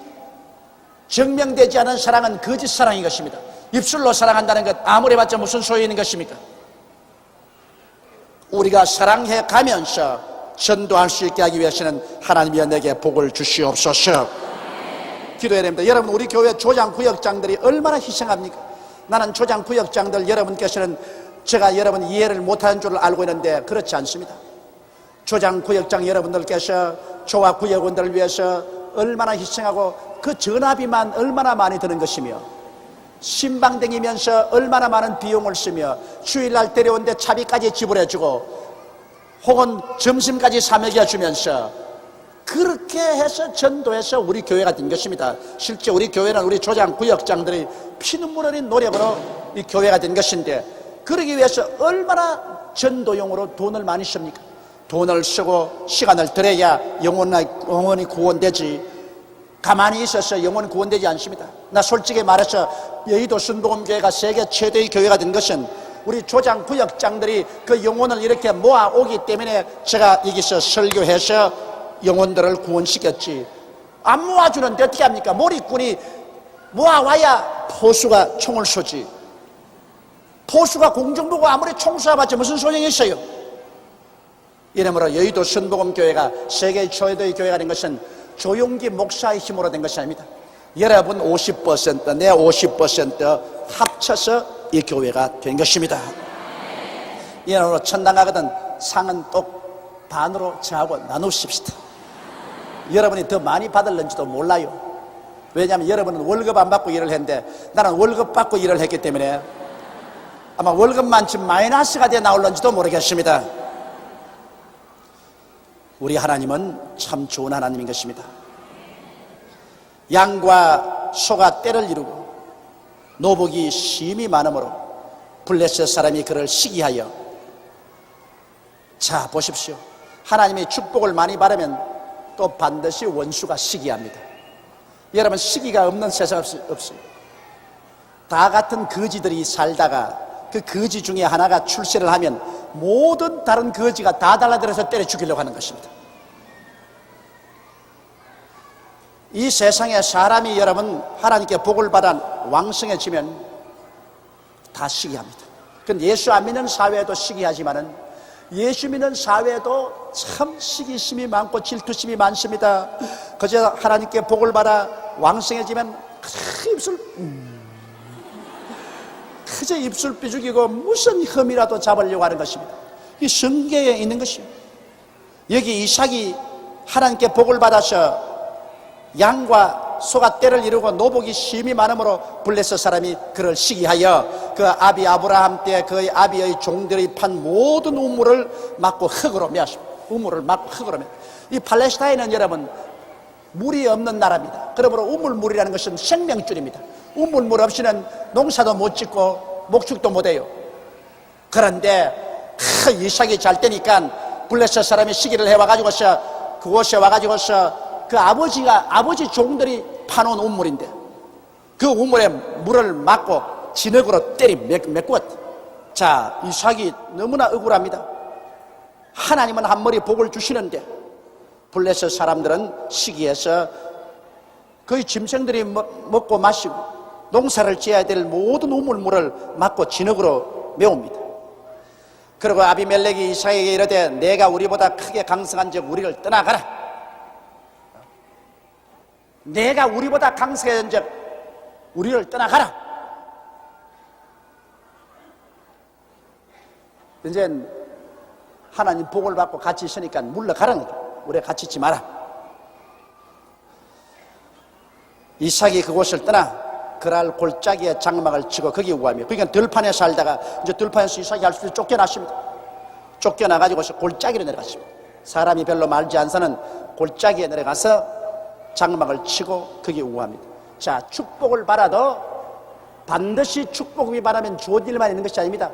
증명되지 않은 사랑은 거짓 사랑인 것입니다. 입술로 사랑한다는 것 아무리 봤자 무슨 소용이 있는 것입니까? 우리가 사랑해 가면서 전도할 수 있게 하기 위해서는 하나님이 내게 복을 주시옵소서. 기도해야 됩니다. 여러분, 우리 교회 조장구역장들이 얼마나 희생합니까? 나는 조장구역장들 여러분께서는 제가 여러분 이해를 못하는 줄 알고 있는데 그렇지 않습니다. 조장구역장 여러분들께서 조화 구역원들을 위해서 얼마나 희생하고 그 전화비만 얼마나 많이 드는 것이며 신방 댕기면서 얼마나 많은 비용을 쓰며 주일날 데려오는데 차비까지 지불해주고 혹은 점심까지 사 먹여주면서 그렇게 해서 전도해서 우리 교회가 된 것입니다. 실제 우리 교회는 우리 조장 구역장들이 피눈물 흘린 노력으로 이 교회가 된 것인데, 그러기 위해서 얼마나 전도용으로 돈을 많이 씁니까? 돈을 쓰고 시간을 들여야 영혼이 구원되지, 가만히 있어서 영혼이 구원되지 않습니다. 나 솔직히 말해서 여의도 순복음교회가 세계 최대의 교회가 된 것은 우리 조장 구역장들이 그 영혼을 이렇게 모아오기 때문에 제가 여기서 설교해서 영혼들을 구원시켰지, 안 모아주는데 어떻게 합니까? 몰입꾼이 모아와야 포수가 총을 쏘지. 포수가 공중 보고 아무리 총 쏴봤자 무슨 소용이 있어요? 이러므로 여의도 순복음교회가 세계 최대의 교회가 된 것은 조용기 목사의 힘으로 된 것이 아닙니다. 여러분 50%, 내 50% 합쳐서 이 교회가 된 것입니다. 이러므로 천당 가거든 상은 똑 반으로 저하고 나누십시다. 여러분이 더 많이 받을는지도 몰라요. 왜냐하면 여러분은 월급 안 받고 일을 했는데 나는 월급 받고 일을 했기 때문에 아마 월급만치 마이너스가 돼 나올는지도 모르겠습니다. 우리 하나님은 참 좋은 하나님인 것입니다. 양과 소가 떼를 이루고 노복이 심히 많으므로 블레셋 사람이 그를 시기하여, 자 보십시오, 하나님이 축복을 많이 받으면 또 반드시 원수가 시기합니다. 여러분, 시기가 없는 세상 없어요. 다 같은 거지들이 살다가 그 거지 중에 하나가 출세를 하면 모든 다른 거지가 다 달라들어서 때려 죽이려고 하는 것입니다. 이 세상에 사람이 여러분 하나님께 복을 받아 왕성해지면 다 시기합니다. 그건 예수 안 믿는 사회에도 시기하지만은 예수 믿는 사회에도 참 시기심이 많고 질투심이 많습니다. 그저 하나님께 복을 받아 왕성해지면 그저 입술 삐죽이고 무슨 흠이라도 잡으려고 하는 것입니다. 이 성경에 있는 것이에요. 여기 이삭이 하나님께 복을 받아서 양과 소가 떼를 이루고 노복이 심히 많으므로 블레셋 사람이 그를 시기하여 그 아비 아브라함 때 그의 아비의 종들이 판 모든 우물을 막고 흙으로 메었습니다. 우물을 막고 흙으로 메었습니다. 이 팔레스타인은 여러분 물이 없는 나라입니다. 그러므로 우물물이라는 것은 생명줄입니다. 우물물 없이는 농사도 못 짓고 목축도 못 해요. 그런데 이삭이 잘 되니까 블레셋 사람이 시기를 해와가지고서 그곳에 와가지고서 그 아버지 종들이 파놓은 우물인데 그 우물에 물을 막고 진흙으로 때리 메꾸었다. 자, 이삭이 너무나 억울합니다. 하나님은 한 머리 복을 주시는데 블레셋 사람들은 시기해서 거의 짐승들이 먹고 마시고 농사를 지어야 될 모든 우물물을 막고 진흙으로 메웁니다. 그리고 아비멜렉이 이삭에게 이르되 내가 우리보다 크게 강성한즉 우리를 떠나가라. 내가 우리보다 강성한즉 우리를 떠나가라. 이제 하나님 복을 받고 같이 있으니까 물러가라는 거죠. 우리가 같이 있지 마라. 이삭이 그곳을 떠나 그랄 골짜기에 장막을 치고 거기 우하며, 그러니까 들판에 살다가 이제 들판에서 이삭이 할 수 있게 쫓겨났습니다. 쫓겨나가지고 골짜기로 내려갔습니다. 사람이 별로 말지 않사는 골짜기에 내려가서 장막을 치고 거기 우합니다. 자, 축복을 받아도 반드시 축복이 받으면 좋은 일만 있는 것이 아닙니다.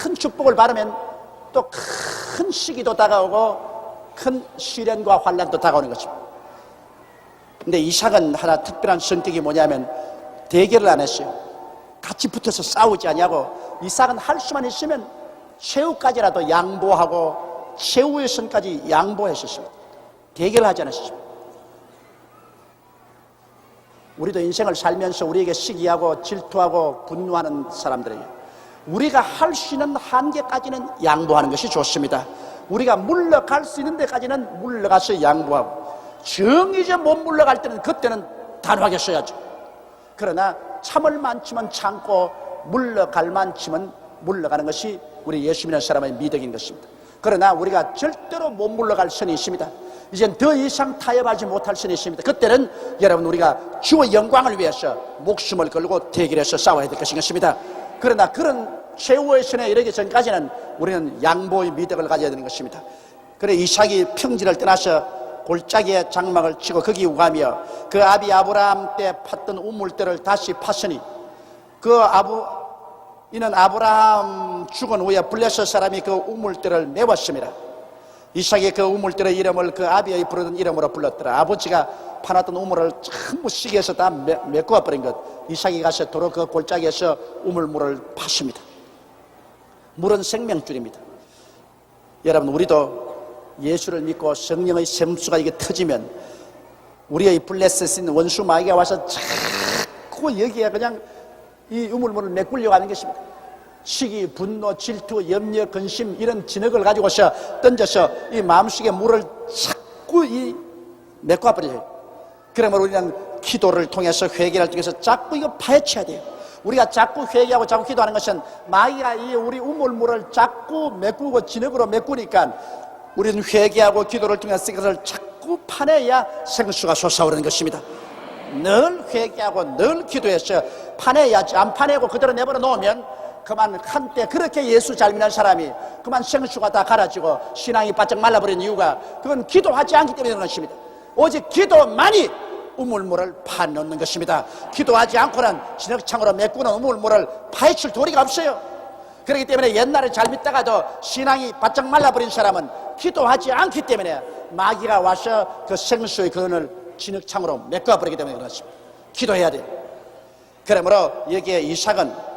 큰 축복을 받으면 또 큰 시기도 다가오고 큰 시련과 환난도 다가오는 것입니다. 근데 이삭은 하나 특별한 성격이 뭐냐면 대결을 안 했어요. 같이 붙어서 싸우지 않냐고. 이삭은 할 수만 있으면 최후까지라도 양보하고 최후의 선까지 양보했었습니다. 대결을 하지 않았습니다. 우리도 인생을 살면서 우리에게 시기하고 질투하고 분노하는 사람들에게 우리가 할 수 있는 한계까지는 양보하는 것이 좋습니다. 우리가 물러갈 수 있는 데까지는 물러가서 양보하고, 정이제 못 물러갈 때는 그때는 단호하게 써야죠. 그러나 참을 만치면 참고 물러갈 만치면 물러가는 것이 우리 예수 믿는 사람의 미덕인 것입니다. 그러나 우리가 절대로 못 물러갈 선이 있습니다. 이젠 더 이상 타협하지 못할 선이 있습니다. 그때는 여러분 우리가 주의 영광을 위해서 목숨을 걸고 대결해서 싸워야 될 것이겠습니다. 그러나 그런 최후의 선에 이르기 전까지는 우리는 양보의 미덕을 가져야 되는 것입니다. 그래 이삭이 평지를 떠나서 골짜기에 장막을 치고 거기 우하며 그 아비 아브라함 때 팠던 우물들을 다시 팠으니 이는 아브라함 죽은 후에 블레셋 사람이 그 우물들을 메웠습니다. 이삭이 그 우물들의 이름을 그 아비의 부르던 이름으로 불렀더라. 아버지가 파놨던 우물을 전부 시기해서 다 메꿔 버린 것. 이삭이 가서 도로 그 골짜기에서 우물물을 팠습니다. 물은 생명줄입니다. 여러분 우리도 예수를 믿고 성령의 샘수가 이게 터지면 우리의 블레셋인 원수 마귀가 와서 자꾸 여기에 그냥 이 우물물을 메꾸려고 하는 것입니다. 시기, 분노, 질투, 염려, 근심 이런 진흙을 가지고서 던져서 이 마음속에 물을 자꾸 메꿔버려요. 그러면 우리는 기도를 통해서 회개를 통해서 자꾸 이거 파헤쳐야 돼요. 우리가 자꾸 회개하고 자꾸 기도하는 것은 마귀가 이 우리 우물물을 자꾸 메꾸고 진흙으로 메꾸니까 우리는 회개하고 기도를 통해서 이것을 자꾸 파내야 생수가 솟아오르는 것입니다. 늘 회개하고 늘 기도해서 파내야지. 안 파내고 그대로 내버려 놓으면 그만 한때 그렇게 예수 잘 믿는 사람이 그만 생수가 다 갈아지고 신앙이 바짝 말라버린 이유가 그건 기도하지 않기 때문에 그런 것입니다. 오직 기도만이 우물물을 파놓는 것입니다. 기도하지 않고는 진흙창으로 메꾸는 우물물을 파헤칠 도리가 없어요. 그렇기 때문에 옛날에 잘 믿다가도 신앙이 바짝 말라버린 사람은 기도하지 않기 때문에 마귀가 와서 그 생수의 근을 진흙창으로 메꿔버리기 때문에 그렇습니다. 기도해야 돼요. 그러므로 여기에 이삭은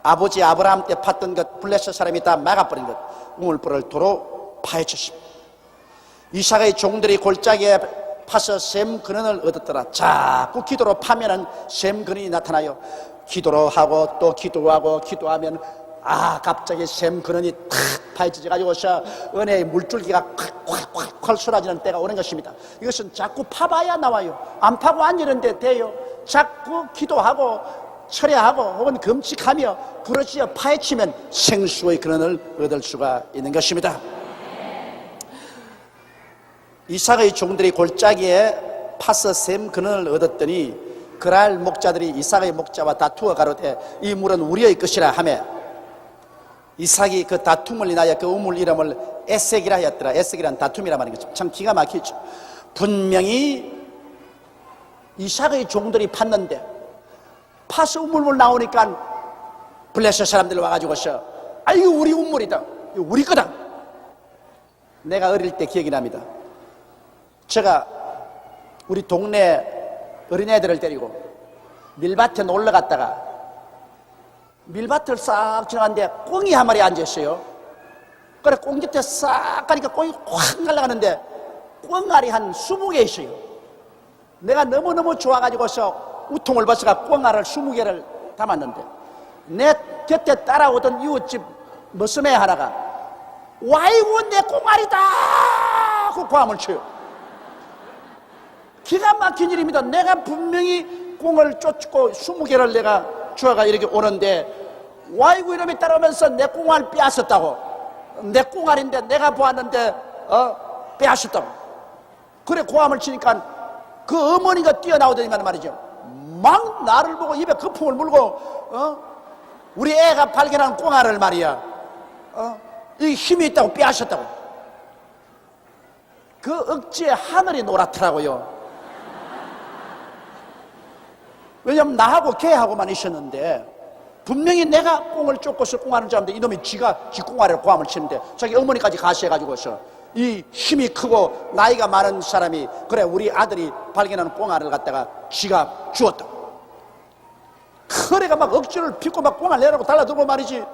아버지 아브라함 때 팠던 것 블레셋 사람이 다 막아버린 것 우물불을 도로 파헤쳤습니다. 이삭의 종들이 골짜기에 파서 샘 근원을 얻었더라. 자꾸 기도로 파면은 샘 근원이 나타나요. 기도로 하고 또 기도하고 기도하면 갑자기 샘 근원이 탁 파헤쳐져 가지고서 은혜의 물줄기가 콱콱콱 쏟아지는 때가 오는 것입니다. 이것은 자꾸 파봐야 나와요. 안 파고 앉으는데 돼요. 자꾸 기도하고 철야하고 혹은 금식하며 부르짖어 파헤치면 생수의 근원을 얻을 수가 있는 것입니다. 이삭의 종들이 골짜기에 파서 샘 근원을 얻었더니 그랄 목자들이 이삭의 목자와 다투어 가로되 이 물은 우리의 것이라 하며 이삭이 그 다툼을 인하여 그 우물 이름을 에색이라 하였더라. 에색이란 다툼이라 말하는 거죠. 참 기가 막히죠. 분명히 이삭의 종들이 팠는데 파서 우물물 나오니까 블레셋 사람들 와가지고서 이거 우리 우물이다, 이거 우리 거다. 내가 어릴 때 기억이 납니다. 제가 우리 동네 어린애들을 데리고 밀밭에 놀러 갔다가 밀밭을 싹 지나갔는데 꽁이 한 마리 앉아있어요. 그래 꽁 곁에 싹 가니까 꽁이 확 날아가는데 꽁알이 한 20개 있어요. 내가 너무너무 좋아가지고서 우통을 벗어가 꽁알을 20개를 담았는데 내 곁에 따라오던 이웃집 무슨 애 하나가 와이고 내 꽁알이다 그 고함을 쳐요. 기가 막힌 일입니다. 내가 분명히 꽁을 쫓고 20개를 내가 주어가 이렇게 오는데 와이고 이름이 따라오면서 내 꽁알 빼앗았다고. 내 꽁알인데 내가 보았는데 빼앗았다고. 그래 고함을 치니까 그 어머니가 뛰어나오더니만 말이죠. 막 나를 보고 입에 거품을 물고 우리 애가 발견한 꽁알을 말이야 이 힘이 있다고 빼앗았다고. 그 억지에 하늘이 노랗더라고요. 왜냐면 나하고 걔하고만 있었는데 분명히 내가 꽁을 쫓고서 꽁알을 잡는데 이놈이 지 꽁알에 고함을 치는데 자기 어머니까지 가시해가지고서 이 힘이 크고 나이가 많은 사람이 그래 우리 아들이 발견한 꽁알을 갖다가 지가 주었다. 그래가 막 억지를 빚고 막 꽁알 내라고 달라들고 말이지.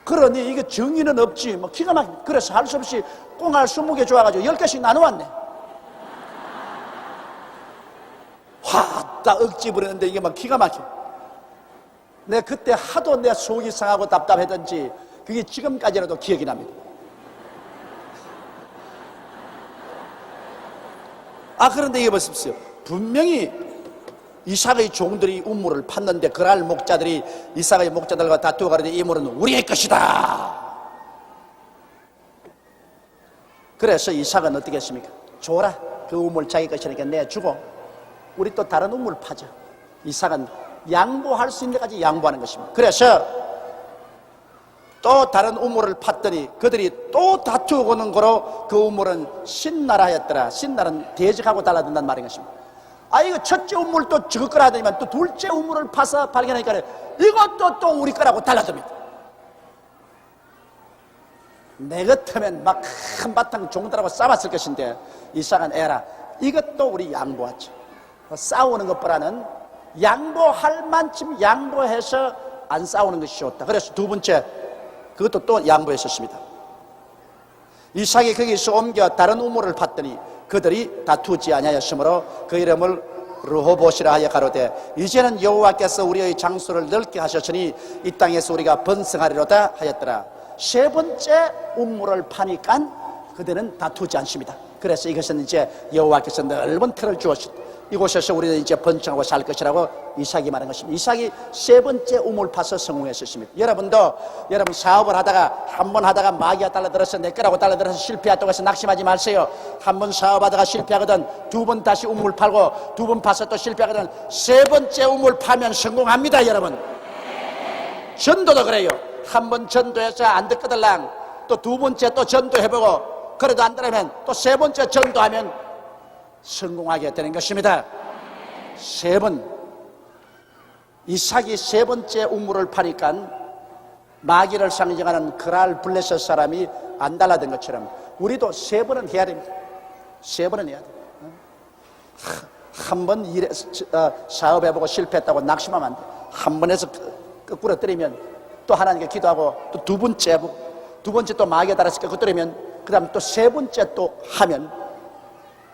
그러니 이게 정의는 없지. 뭐 기가 막히게 그래서 할 수 없이 꽁알 20개 좋아가지고 10개씩 나눠왔네. 화딱 억지 부리는데 이게 막 기가 막혀. 내 그때 하도 내 속이 상하고 답답했던지 그게 지금까지라도 기억이 납니다. 그런데 이거 보십시오. 분명히 이삭의 종들이 우물을 팠는데 그날 목자들이 이삭의 목자들과 다투어 가는데 이 물은 우리의 것이다. 그래서 이삭은 어떻게 했습니까? 줘라. 그 우물 자기 것이니까 내주고 우리 또 다른 우물 파자. 이삭은 양보할 수 있는 데까지 양보하는 것입니다. 그래서 또 다른 우물을 팠더니 그들이 또 다투고 오는 거로 그 우물은 신나라였더라. 신나라는 대적하고 달라든다는 말인 것입니다. 이거 첫째 우물 또 저거 거라 하더니만 또 둘째 우물을 파서 발견하니까 이것도 또 우리 거라고 달라듭니다. 내 같으면 막 한바탕 종들하고 싸웠을 것인데 이삭은 에라 이것도 우리 양보하지. 싸우는 것보다는 양보할 만큼 양보해서 안 싸우는 것이 좋다. 그래서 두 번째 그것도 또 양보했었습니다. 이삭이 거기서 옮겨 다른 우물을 팠더니 그들이 다투지 아니하였으므로 그 이름을 르호봇이라 하여 가로되 이제는 여호와께서 우리의 장소를 넓게 하셨으니 이 땅에서 우리가 번성하리로다 하였더라. 세 번째 우물을 파니까 그들은 다투지 않습니다. 그래서 이것은 이제 여호와께서 넓은 터를 주었습니다. 이곳에서 우리는 이제 번창하고 살 것이라고 이삭이 말한 것입니다. 이삭이 세 번째 우물 파서 성공했었습니다. 여러분도 여러분 사업을 하다가 한 번 하다가 마귀가 달라들어서 내 거라고 달라들어서 실패했다고 해서 낙심하지 마세요. 한 번 사업하다가 실패하거든 두 번 다시 우물 팔고 두 번 파서 또 실패하거든 세 번째 우물 파면 성공합니다. 여러분 전도도 그래요. 한 번 전도해서 안 듣거들랑 또 두 번째 또 전도해보고 그래도 안 되면 또 세 번째 전도하면 성공하게 되는 것입니다. 세 번 이삭이 세 번째 우물을 파니까 마귀를 상징하는 그랄 블레셋 사람이 안 달라든 것처럼 우리도 세 번은 해야 됩니다. 세 번은 해야 돼요. 한 번 사업해보고 실패했다고 낙심하면 안 돼. 한 번 해서 거꾸로 때리면 또 하나님께 기도하고 또 두 번째 해보고 두 번째 또 마귀에 따라서 거꾸로 때리면 그 다음 또 세 번째 또 하면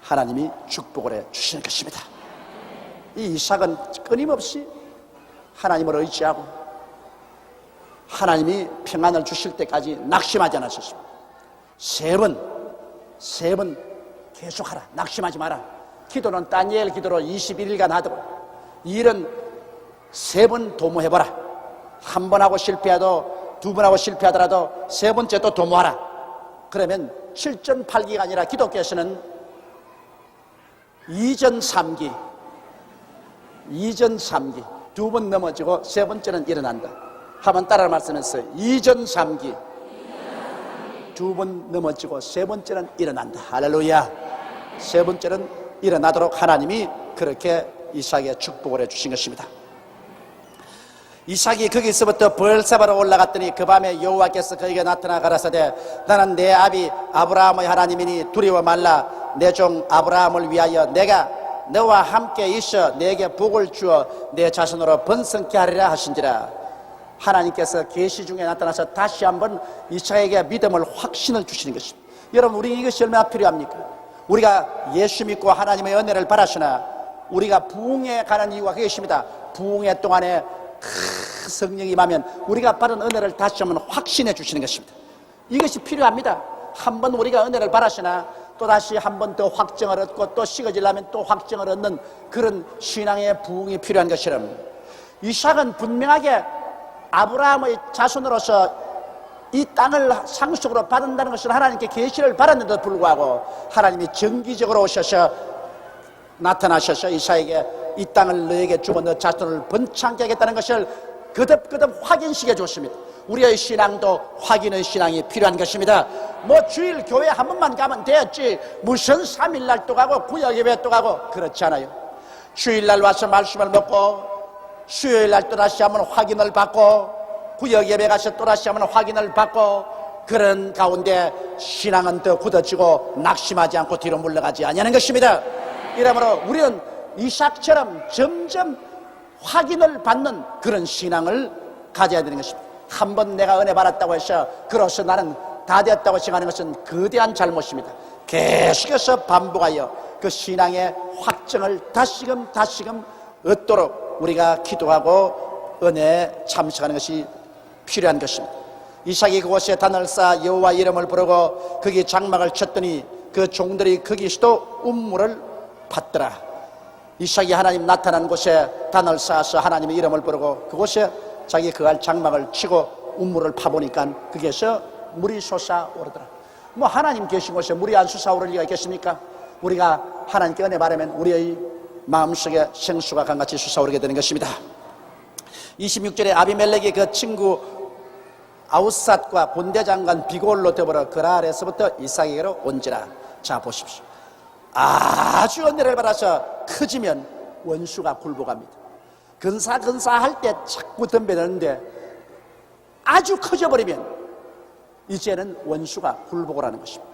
하나님이 축복을 해 주시는 것입니다. 이 이삭은 끊임없이 하나님을 의지하고 하나님이 평안을 주실 때까지 낙심하지 않았습니다. 세 번 계속하라. 낙심하지 마라. 기도는 다니엘 기도로 21일간 하도록 일은 세 번 도모해보라. 한 번 하고 실패해도 두 번 하고 실패하더라도 세 번째 또 도모하라. 그러면 7전 8기가 아니라 기독교에서는 2전 3기 두 번 넘어지고 세 번째는 일어난다. 한번 따라 말씀했어요. 2전 3기 두 번 넘어지고 세 번째는 일어난다. 할렐루야. 세 번째는 일어나도록 하나님이 그렇게 이삭에게 축복을 해주신 것입니다. 이삭이 거기서부터 벌사바로 올라갔더니 그 밤에 여호와께서 그에게 나타나 가라사대 나는 내 아비 아브라함의 하나님이니 두려워 말라. 내 종 아브라함을 위하여 내가 너와 함께 있어 내게 복을 주어 내 자손으로 번성케 하리라 하신지라. 하나님께서 계시 중에 나타나서 다시 한번 이삭에게 믿음을 확신을 주시는 것입니다. 여러분 우리 이것이 얼마나 필요합니까? 우리가 예수 믿고 하나님의 은혜를 받았으나 우리가 부흥에 가는 이유가 그것입니다. 부흥의 동안에 성령이 임하면 우리가 받은 은혜를 다시 한번 확신해 주시는 것입니다. 이것이 필요합니다. 한번 우리가 은혜를 받았으나 또다시 한 번 더 확정을 얻고 또 식어지려면 또 확정을 얻는 그런 신앙의 부흥이 필요한 것처럼 이삭은 분명하게 아브라함의 자손으로서 이 땅을 상속으로 받는다는 것을 하나님께 계시를 받았는데도 불구하고 하나님이 정기적으로 오셔서 나타나셔서 이삭에게 이 땅을 너에게 주고 너 자손을 번창케 하겠다는 것을 거듭거듭 확인시켜 줬습니다. 우리의 신앙도 확인의 신앙이 필요한 것입니다. 뭐 주일 교회 한 번만 가면 되었지 무슨 3일날 또 가고 구역예배 또 가고 그렇지 않아요. 주일날 와서 말씀을 먹고 수요일날 또다시 한번 확인을 받고 구역예배 가서 또다시 한번 확인을 받고 그런 가운데 신앙은 더 굳어지고 낙심하지 않고 뒤로 물러가지 아니하는 것입니다. 이러므로 우리는 이삭처럼 점점 확인을 받는 그런 신앙을 가져야 되는 것입니다. 한 번 내가 은혜 받았다고 해서 그로서 나는 다 되었다고 생각하는 것은 거대한 잘못입니다. 계속해서 반복하여 그 신앙의 확정을 다시금 얻도록 우리가 기도하고 은혜에 참석하는 것이 필요한 것입니다. 이삭이 그곳에 단을 쌓아 여호와 이름을 부르고 거기 장막을 쳤더니 그 종들이 거기서도 운물을 받더라. 이삭이 하나님 나타난 곳에 단을 쌓아서 하나님의 이름을 부르고 그곳에 자기 그할 장막을 치고 운물을 파보니까 거기에서 물이 솟아오르더라. 뭐 하나님 계신 곳에 물이 안 솟아오를 리가 있겠습니까? 우리가 하나님께 은혜 받으면 우리의 마음속에 생수가 강같이 솟아오르게 되는 것입니다. 26절에 아비멜렉이 그 친구 아웃삿과 군대장관 비골로 더불어 그랄에서부터 이삭에게로 온지라. 자 보십시오. 아주 은혜를 받아서 커지면 원수가 굴복합니다. 근사할 때 자꾸 덤벼드는데 아주 커져버리면 이제는 원수가 굴복을 하는 것입니다.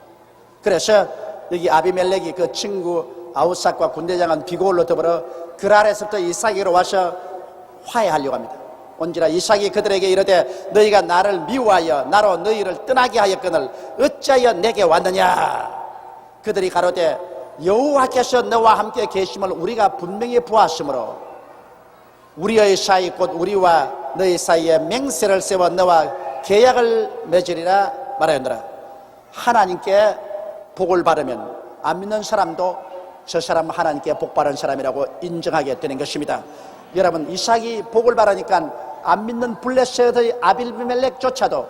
그래서 여기 아비멜렉이 그 친구 아웃삿과 군대장관 비골로 더불어 그랄에서부터 이삭에게로 와서 화해하려고 합니다. 온지라 이삭이 그들에게 이르되 너희가 나를 미워하여 나로 너희를 떠나게 하였거늘 어찌하여 내게 왔느냐. 그들이 가로되 여호와께서 너와 함께 계심을 우리가 분명히 보았으므로 우리의 사이 곧 우리와 너희 사이에 맹세를 세워 너와 계약을 맺으리라 말하였노라. 하나님께 복을 받으면 안 믿는 사람도 저 사람 하나님께 복 받은 사람이라고 인정하게 되는 것입니다. 여러분 이삭이 복을 받으니까 안 믿는 블레셋의 아비멜렉조차도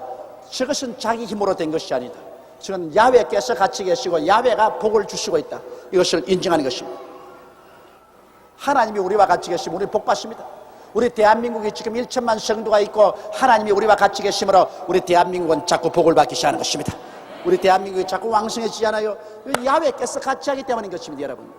저것은 자기 힘으로 된 것이 아니다. 저건 야훼께서 같이 계시고 야훼가 복을 주시고 있다. 이것을 인정하는 것입니다. 하나님이 우리와 같이 계시면 우리 복 받습니다. 우리 대한민국이 지금 1천만 성도가 있고 하나님이 우리와 같이 계시므로 우리 대한민국은 자꾸 복을 받기 시작하는 것입니다. 우리 대한민국이 자꾸 왕성해지지 않아요? 야훼께서 같이 하기 때문인 것입니다. 여러분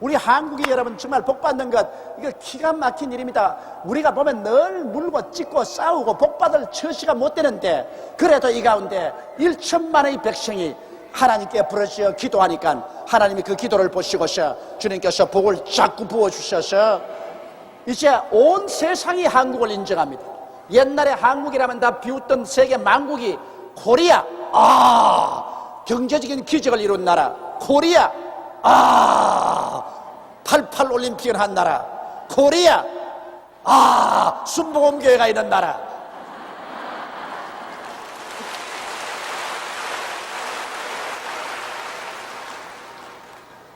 우리 한국이 여러분 정말 복받는 것 이거 기가 막힌 일입니다. 우리가 보면 늘 물고 찢고 싸우고 복받을 처시가 못 되는데 그래도 이 가운데 1천만의 백성이 하나님께 부르짖어 기도하니까 하나님이 그 기도를 보시고서 주님께서 복을 자꾸 부어주셔서 이제 온 세상이 한국을 인정합니다. 옛날에 한국이라면 다 비웃던 세계 만국이 코리아 경제적인 기적을 이룬 나라 코리아 88 올림픽을 한 나라 코리아 순복음교회가 있는 나라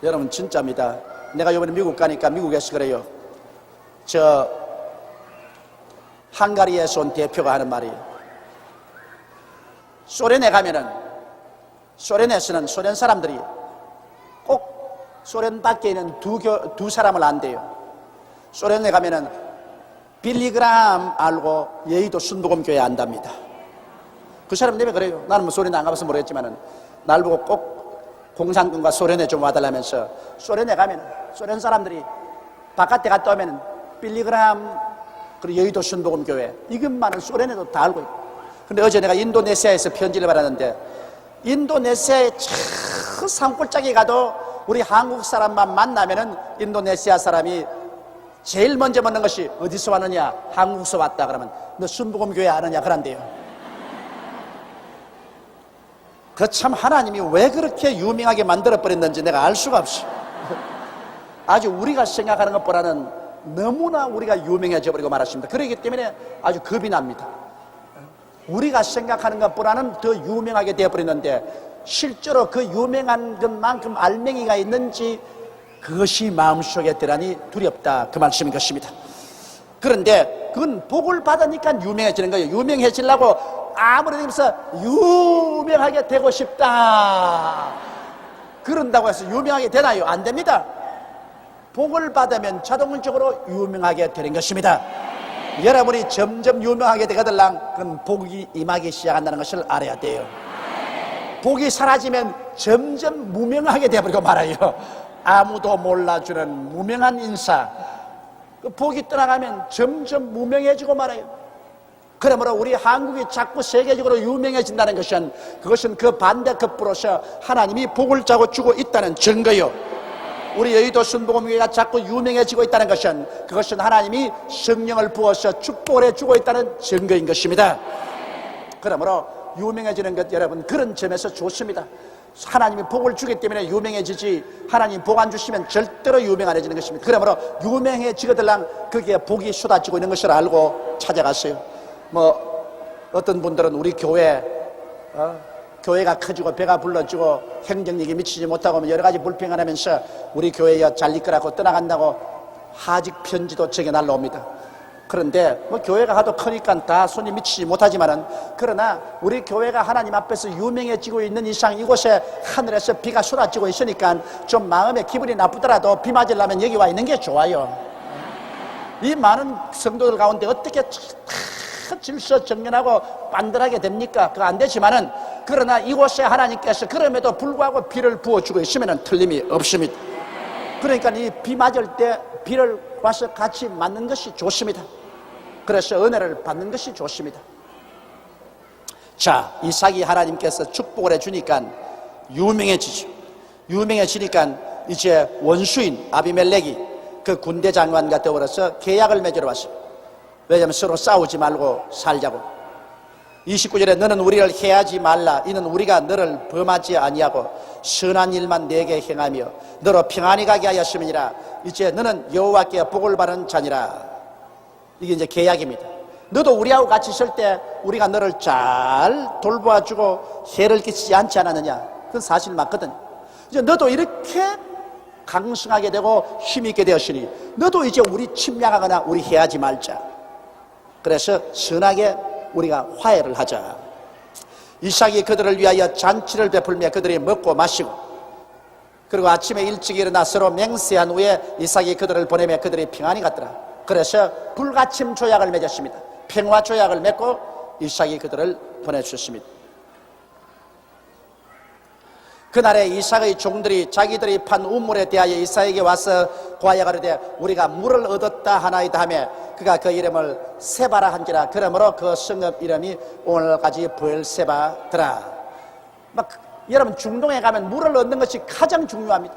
여러분 진짜입니다. 내가 이번에 미국 가니까 미국에서 그래요. 저 헝가리에서 온 대표가 하는 말이 소련에 가면은 소련에서는 소련 사람들이 꼭 소련 밖에 있는 두 사람을 안대요. 소련에 가면은 빌리그람 알고 여의도 순복음교회 안답니다. 그 사람 때문에 그래요. 나는 뭐 소련에 안 가봐서 모르겠지만은 날 보고 꼭 공산군과 소련에 좀 와달라면서 소련에 가면 소련 사람들이 바깥에 갔다 오면 빌리그람 그리고 여의도 순복음교회 이것만은 소련에도 다 알고 있고. 근데 어제 내가 인도네시아에서 편지를 받았는데 인도네시아의 저 산골짜기 가도 우리 한국 사람만 만나면은 인도네시아 사람이 제일 먼저 묻는 것이 어디서 왔느냐 한국에서 왔다 그러면 너 순복음교회 아느냐 그런데요. 그 참 하나님이 왜 그렇게 유명하게 만들어버렸는지 내가 알 수가 없어. 아주 우리가 생각하는 것보다는 너무나 우리가 유명해져 버리고 말았습니다. 그렇기 때문에 아주 겁이 납니다. 우리가 생각하는 것보다는 더 유명하게 되어버리는데 실제로 그 유명한 것만큼 알맹이가 있는지 그것이 마음속에 들으니 두렵다, 그 말씀인 것입니다. 그런데 그건 복을 받으니까 유명해지는 거예요. 유명해지려고 아무리 해서 유명하게 되고 싶다 그런다고 해서 유명하게 되나요? 안 됩니다. 복을 받으면 자동적으로 유명하게 되는 것입니다. 여러분이 점점 유명하게 되거들랑 그건 복이 임하기 시작한다는 것을 알아야 돼요. 복이 사라지면 점점 무명하게 되어버리고 말아요. 아무도 몰라주는 무명한 인사. 그 복이 떠나가면 점점 무명해지고 말아요. 그러므로 우리 한국이 자꾸 세계적으로 유명해진다는 것은 그것은 그 반대급부로서 하나님이 복을 주고 있다는 증거요. 우리 여의도 순복음교회가 자꾸 유명해지고 있다는 것은 그것은 하나님이 성령을 부어서 축복을 해주고 있다는 증거인 것입니다. 그러므로 유명해지는 것, 여러분, 그런 점에서 좋습니다. 하나님이 복을 주기 때문에 유명해지지, 하나님 복 안 주시면 절대로 유명 안 해지는 것입니다. 그러므로 유명해지거들랑 거기에 복이 쏟아지고 있는 것을 알고 찾아갔어요. 어떤 분들은 우리 교회가 커지고 배가 불러지고 행정력이 미치지 못하고 여러 가지 불평을 하면서 우리 교회에 잘릴 거라고 떠나간다고 하직 편지도 적에 날라옵니다. 그런데 교회가 하도 크니까 다 손이 미치지 못하지만은, 그러나 우리 교회가 하나님 앞에서 유명해지고 있는 이상 이곳에 하늘에서 비가 쏟아지고 있으니까 좀 마음에 기분이 나쁘더라도 비 맞으려면 여기 와 있는 게 좋아요. 이 많은 성도들 가운데 어떻게 질서 정연하고 반듯하게 됩니까? 그거 안 되지만은, 그러나 이곳에 하나님께서 그럼에도 불구하고 비를 부어주고 있으면 틀림이 없습니다. 그러니까 이 비 맞을 때 비를 와서 같이 맞는 것이 좋습니다. 그래서 은혜를 받는 것이 좋습니다. 자, 이삭이 하나님께서 축복을 해주니까 유명해지죠. 유명해지니까 이제 원수인 아비멜렉이 그 군대 장관과 더불어서 계약을 맺으러 왔어요. 왜냐하면 서로 싸우지 말고 살자고. 29절에 너는 우리를 해하지 말라. 이는 우리가 너를 범하지 아니하고 선한 일만 내게 행하며 너로 평안히 가게 하였음이니라. 이제 너는 여호와께 복을 받은 자니라. 이게 이제 계약입니다. 너도 우리하고 같이 있을 때 우리가 너를 잘 돌보아주고 해를 끼치지 않지 않았느냐. 그건 사실 맞거든. 이제 너도 이렇게 강성하게 되고 힘있게 되었으니 너도 이제 우리 침략하거나 우리 해하지 말자. 그래서 선하게 우리가 화해를 하자. 이삭이 그들을 위하여 잔치를 베풀며 그들이 먹고 마시고, 그리고 아침에 일찍 일어나 서로 맹세한 후에 이삭이 그들을 보내며 그들이 평안히 갔더라. 그래서 불가침 조약을 맺었습니다. 평화 조약을 맺고 이삭이 그들을 보내주셨습니다. 그날에 이삭의 종들이 자기들이 판 우물에 대하여 이삭에게 와서 고하여가로되 우리가 물을 얻었다 하나이다 하며 그가 그 이름을 세바라 한지라. 그러므로 그 성읍 이름이 오늘까지 브엘세바더라. 여러분, 중동에 가면 물을 얻는 것이 가장 중요합니다.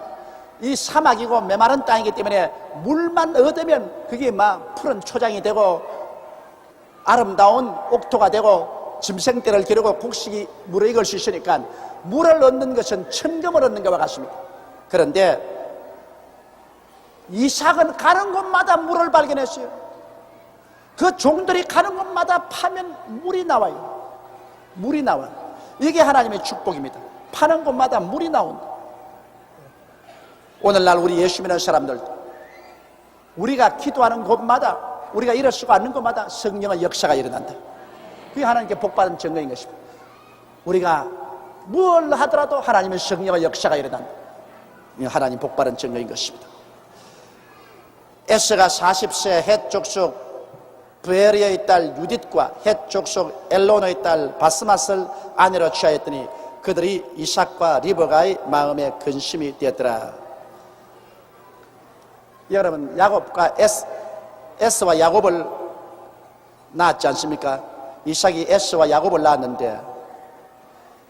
이 사막이고 메마른 땅이기 때문에 물만 얻으면 그게 푸른 초장이 되고 아름다운 옥토가 되고 짐승떼를 기르고 곡식이 물에 익을 수 있으니까 물을 얻는 것은 천금을 얻는 것과 같습니다. 그런데 이삭은 가는 곳마다 물을 발견했어요. 그 종들이 가는 곳마다 파면 물이 나와요. 물이 나와요. 이게 하나님의 축복입니다. 파는 곳마다 물이 나온다. 오늘날 우리 예수 믿는 사람들도 우리가 기도하는 곳마다, 우리가 이럴 수가 없는 곳마다 성령의 역사가 일어난다. 그게 하나님께 복받은 증거인 것입니다. 우리가 뭘 하더라도 하나님의 성령의 역사가 일어난다. 하나님 복받은 증거인 것입니다. 에스가 40세 헷 족속 브에리의 딸 유딧과 헷 족속 엘로노의 딸 바스맛을 아내로 취하였더니 그들이 이삭과 리브가의 마음에 근심이 되었더라. 여러분, 야곱과 에스와 야곱을 낳았지 않습니까? 이삭이 에스와 야곱을 낳았는데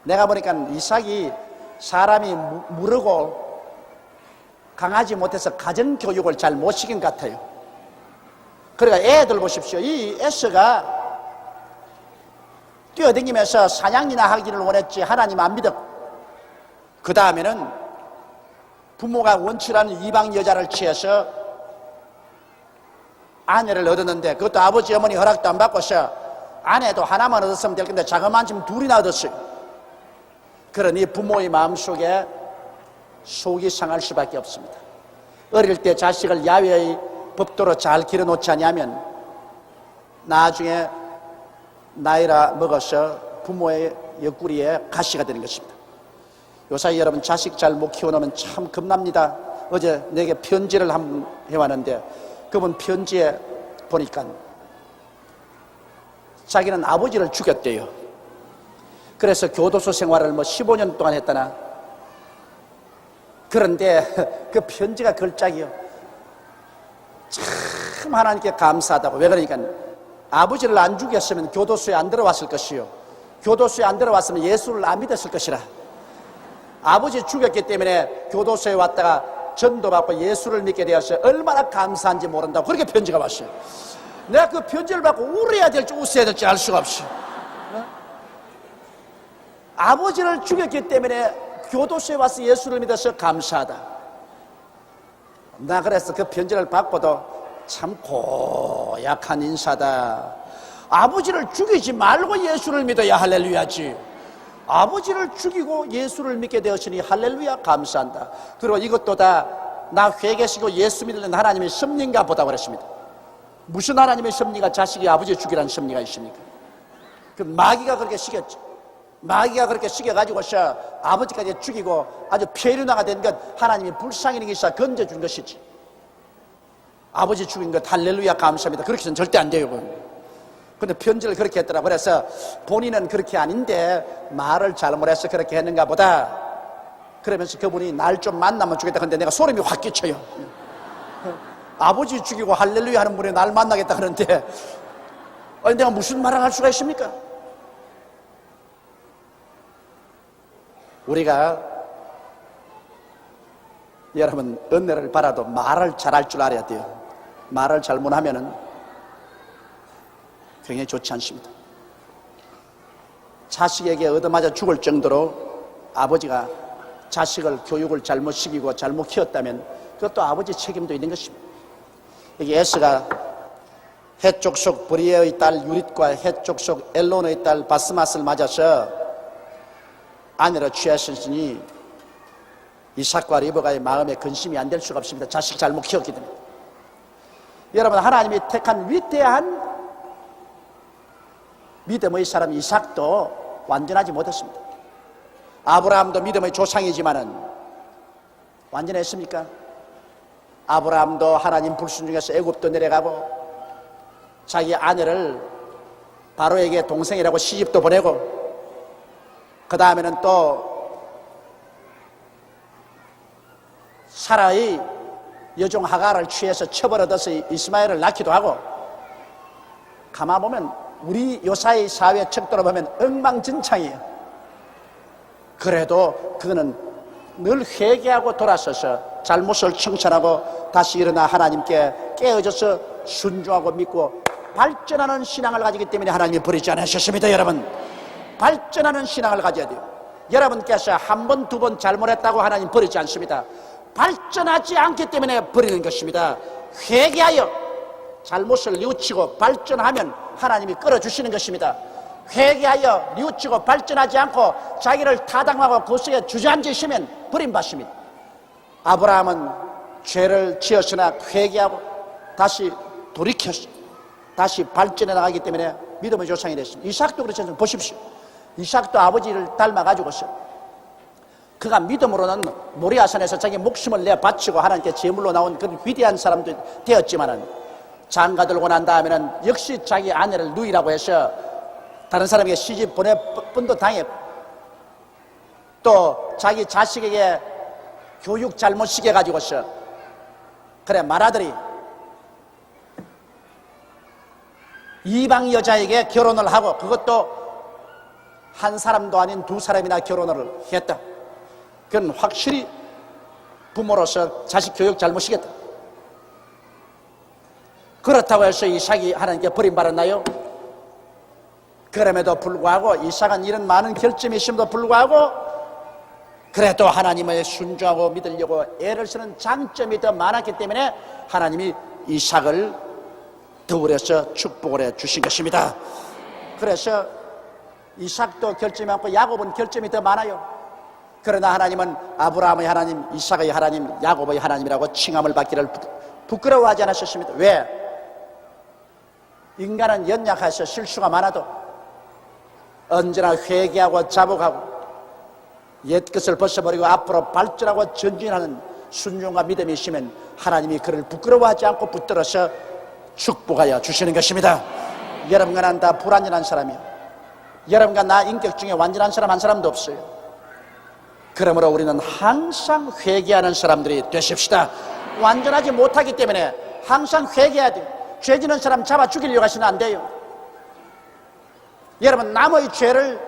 내가 보니까 이삭이 사람이 무르고 강하지 못해서 가정교육을 잘 못 시킨 것 같아요. 그러니까 애들 보십시오. 이 에스가 뛰어다니면서 사냥이나 하기를 원했지 하나님 안 믿었고, 그 다음에는 부모가 원치라는 이방 여자를 취해서 아내를 얻었는데 그것도 아버지 어머니 허락도 안 받고서 아내도 하나만 얻었으면 될 건데 자그마한 지금 둘이나 얻었어요. 그러니 부모의 마음속에 속이 상할 수밖에 없습니다. 어릴 때 자식을 야외의 법도로 잘 길어놓지 않으면 나중에 나이라 먹어서 부모의 옆구리에 가시가 되는 것입니다. 요사이 여러분 자식 잘 못 키워놓으면 참 겁납니다. 어제 내게 편지를 한번 해왔는데 그분 편지에 보니까 자기는 아버지를 죽였대요. 그래서 교도소 생활을 15년 동안 했다나. 그런데 그 편지가 걸작이요. 참 하나님께 감사하다고. 왜 그러니까 아버지를 안 죽였으면 교도소에 안 들어왔을 것이요. 교도소에 안 들어왔으면 예수를 안 믿었을 것이라. 아버지 죽였기 때문에 교도소에 왔다가 전도받고 예수를 믿게 되었어요. 얼마나 감사한지 모른다고 그렇게 편지가 왔어요. 내가 그 편지를 받고 울어야 될지 웃어야 될지 알 수가 없어요. 아버지를 죽였기 때문에 교도소에 와서 예수를 믿어서 감사하다. 나 그래서 그 편지를 받고도 참 고약한 인사다. 아버지를 죽이지 말고 예수를 믿어야 할렐루야지. 아버지를 죽이고 예수를 믿게 되었으니 할렐루야 감사한다. 그리고 이것도 다 나 회개시고 예수 믿는 하나님의 섭리인가 보다 그랬습니다. 무슨 하나님의 섭리가 자식이 아버지 죽이라는 섭리가 있습니까? 그 마귀가 그렇게 시켰죠. 마귀가 그렇게 시켜가지고서 아버지까지 죽이고 아주 폐륜화가 된 것, 하나님이 불쌍히 여기서 건져준 것이지. 아버지 죽인 것 할렐루야 감사합니다. 그렇게 해서는 절대 안 돼요. 근데 편지를 그렇게 했더라. 그래서 본인은 그렇게 아닌데 말을 잘못해서 그렇게 했는가 보다. 그러면서 그분이 날 좀 만나면 주겠다. 근데 내가 소름이 확 끼쳐요. 아버지 죽이고 할렐루야 하는 분이 날 만나겠다 하는데 아니 내가 무슨 말을 할 수가 있습니까? 우리가 여러분 은혜를 받아도 말을 잘할 줄 알아야 돼요. 말을 잘못하면은 굉장히 좋지 않습니다. 자식에게 얻어맞아 죽을 정도로 아버지가 자식을 교육을 잘못 시키고 잘못 키웠다면 그것도 아버지 책임도 있는 것입니다. 여기 에스가 해쪽 속 브리에의 딸 유릿과 해쪽 속 엘론의 딸 바스맛을 맞아서 아내로 취하셨으니 이삭과 리브가의 마음에 근심이 안 될 수가 없습니다. 자식 잘못 키웠기 때문에. 여러분 하나님이 택한 위대한 믿음의 사람 이삭도 완전하지 못했습니다. 아브라함도 믿음의 조상이지만은 완전했습니까? 아브라함도 하나님 불순종해서 애굽도 내려가고 자기 아내를 바로에게 동생이라고 시집도 보내고 그 다음에는 또 사라의 여종 하가를 취해서 처벌 얻어서 이스마엘을 낳기도 하고 가만 보면 우리 요사이 사회 척도로 보면 엉망진창이에요. 그래도 그는 늘 회개하고 돌아서서 잘못을 청천하고 다시 일어나 하나님께 깨어져서 순종하고 믿고 발전하는 신앙을 가지기 때문에 하나님이 버리지 않으셨습니다. 여러분 발전하는 신앙을 가져야 돼요. 여러분께서 한 번, 두 번 잘못했다고 하나님 버리지 않습니다. 발전하지 않기 때문에 버리는 것입니다. 회개하여 잘못을 뉘우치고 발전하면 하나님이 끌어주시는 것입니다. 회개하여 뉘우치고 발전하지 않고 자기를 타당하고 그 속에 주저앉으시면 버림받습니다. 아브라함은 죄를 지었으나 회개하고 다시 돌이켰어. 다시 발전해 나가기 때문에 믿음의 조상이 됐습니다. 이삭도 그렇지 않습니까? 보십시오. 이삭도 아버지를 닮아가지고서 그가 믿음으로는 모리아산에서 자기 목숨을 내 바치고 하나님께 제물로 나온 그런 위대한 사람도 되었지만은 장가 들고 난 다음에는 역시 자기 아내를 누이라고 해서 다른 사람에게 시집 보내 뻔도 당했고 또 자기 자식에게 교육 잘못 시켜가지고서 그래 말아들이 이방 여자에게 결혼을 하고 그것도 한 사람도 아닌 두 사람이나 결혼을 했다. 그건 확실히 부모로서 자식 교육 잘못 시켰다. 그렇다고 해서 이삭이 하나님께 버림받았나요? 그럼에도 불구하고 이삭은 이런 많은 결점이 있음에도 불구하고 그래도 하나님을 순종하고 믿으려고 애를 쓰는 장점이 더 많았기 때문에 하나님이 이삭을 더불어서 축복을 해 주신 것입니다. 그래서 이삭도 결점이 많고 야곱은 결점이 더 많아요. 그러나 하나님은 아브라함의 하나님, 이삭의 하나님, 야곱의 하나님이라고 칭함을 받기를 부끄러워하지 않으셨습니다. 왜? 인간은 연약해서 실수가 많아도 언제나 회개하고 자복하고 옛것을 벗어버리고 앞으로 발전하고 전진하는 순종과 믿음이 있으면 하나님이 그를 부끄러워하지 않고 붙들어서 축복하여 주시는 것입니다. 여러분과 난 다 불완전한 사람이에요. 여러분과 나 인격 중에 완전한 사람 한 사람도 없어요. 그러므로 우리는 항상 회개하는 사람들이 되십시다. 완전하지 못하기 때문에 항상 회개해야 돼요. 죄 지는 사람 잡아 죽이려고 하시면 안 돼요. 여러분, 남의 죄를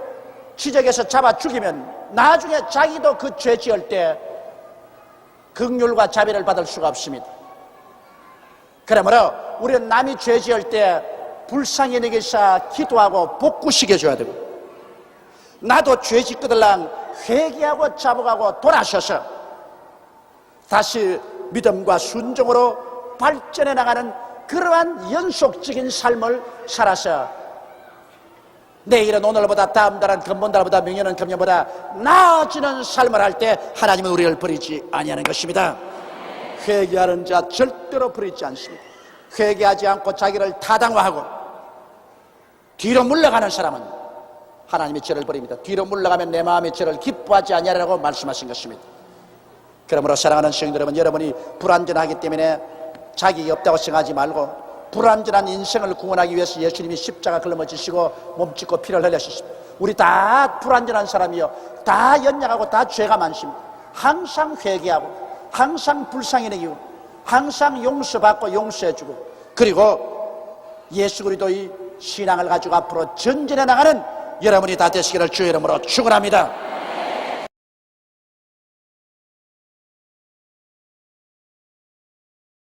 지적해서 잡아 죽이면 나중에 자기도 그 죄 지을 때 긍휼과 자비를 받을 수가 없습니다. 그러므로 우리는 남이 죄 지을 때 불쌍히 여기사 기도하고 복구시켜줘야 되고, 나도 죄 짓거들랑 회개하고 자복하고 돌아서서 다시 믿음과 순종으로 발전해 나가는 그러한 연속적인 삶을 살아서 내일은 오늘보다 다음 달은 금번달보다明년은 금년보다 나아지는 삶을 할 때 하나님은 우리를 버리지 아니하는 것입니다. 회개하는 자 절대로 버리지 않습니다. 회개하지 않고 자기를 타당화하고 뒤로 물러가는 사람은 하나님이 죄를 버립니다. 뒤로 물러가면 내 마음이 죄를 기뻐하지 아니하리라고 말씀하신 것입니다. 그러므로 사랑하는 성도 여러분, 여러분이 불완전하기 때문에 자격이 없다고 생각하지 말고, 불완전한 인생을 구원하기 위해서 예수님이 십자가 걸머지시고 몸짓고 피를 흘리셨습니다. 우리 다 불완전한 사람이요, 다 연약하고 다 죄가 많습니다. 항상 회개하고 항상 불쌍히 여기고 항상 용서받고 용서해주고, 그리고 예수 그리스도의 신앙을 가지고 앞으로 전진해 나가는 여러분이 다 되시기를 주의 이름으로 축원합니다.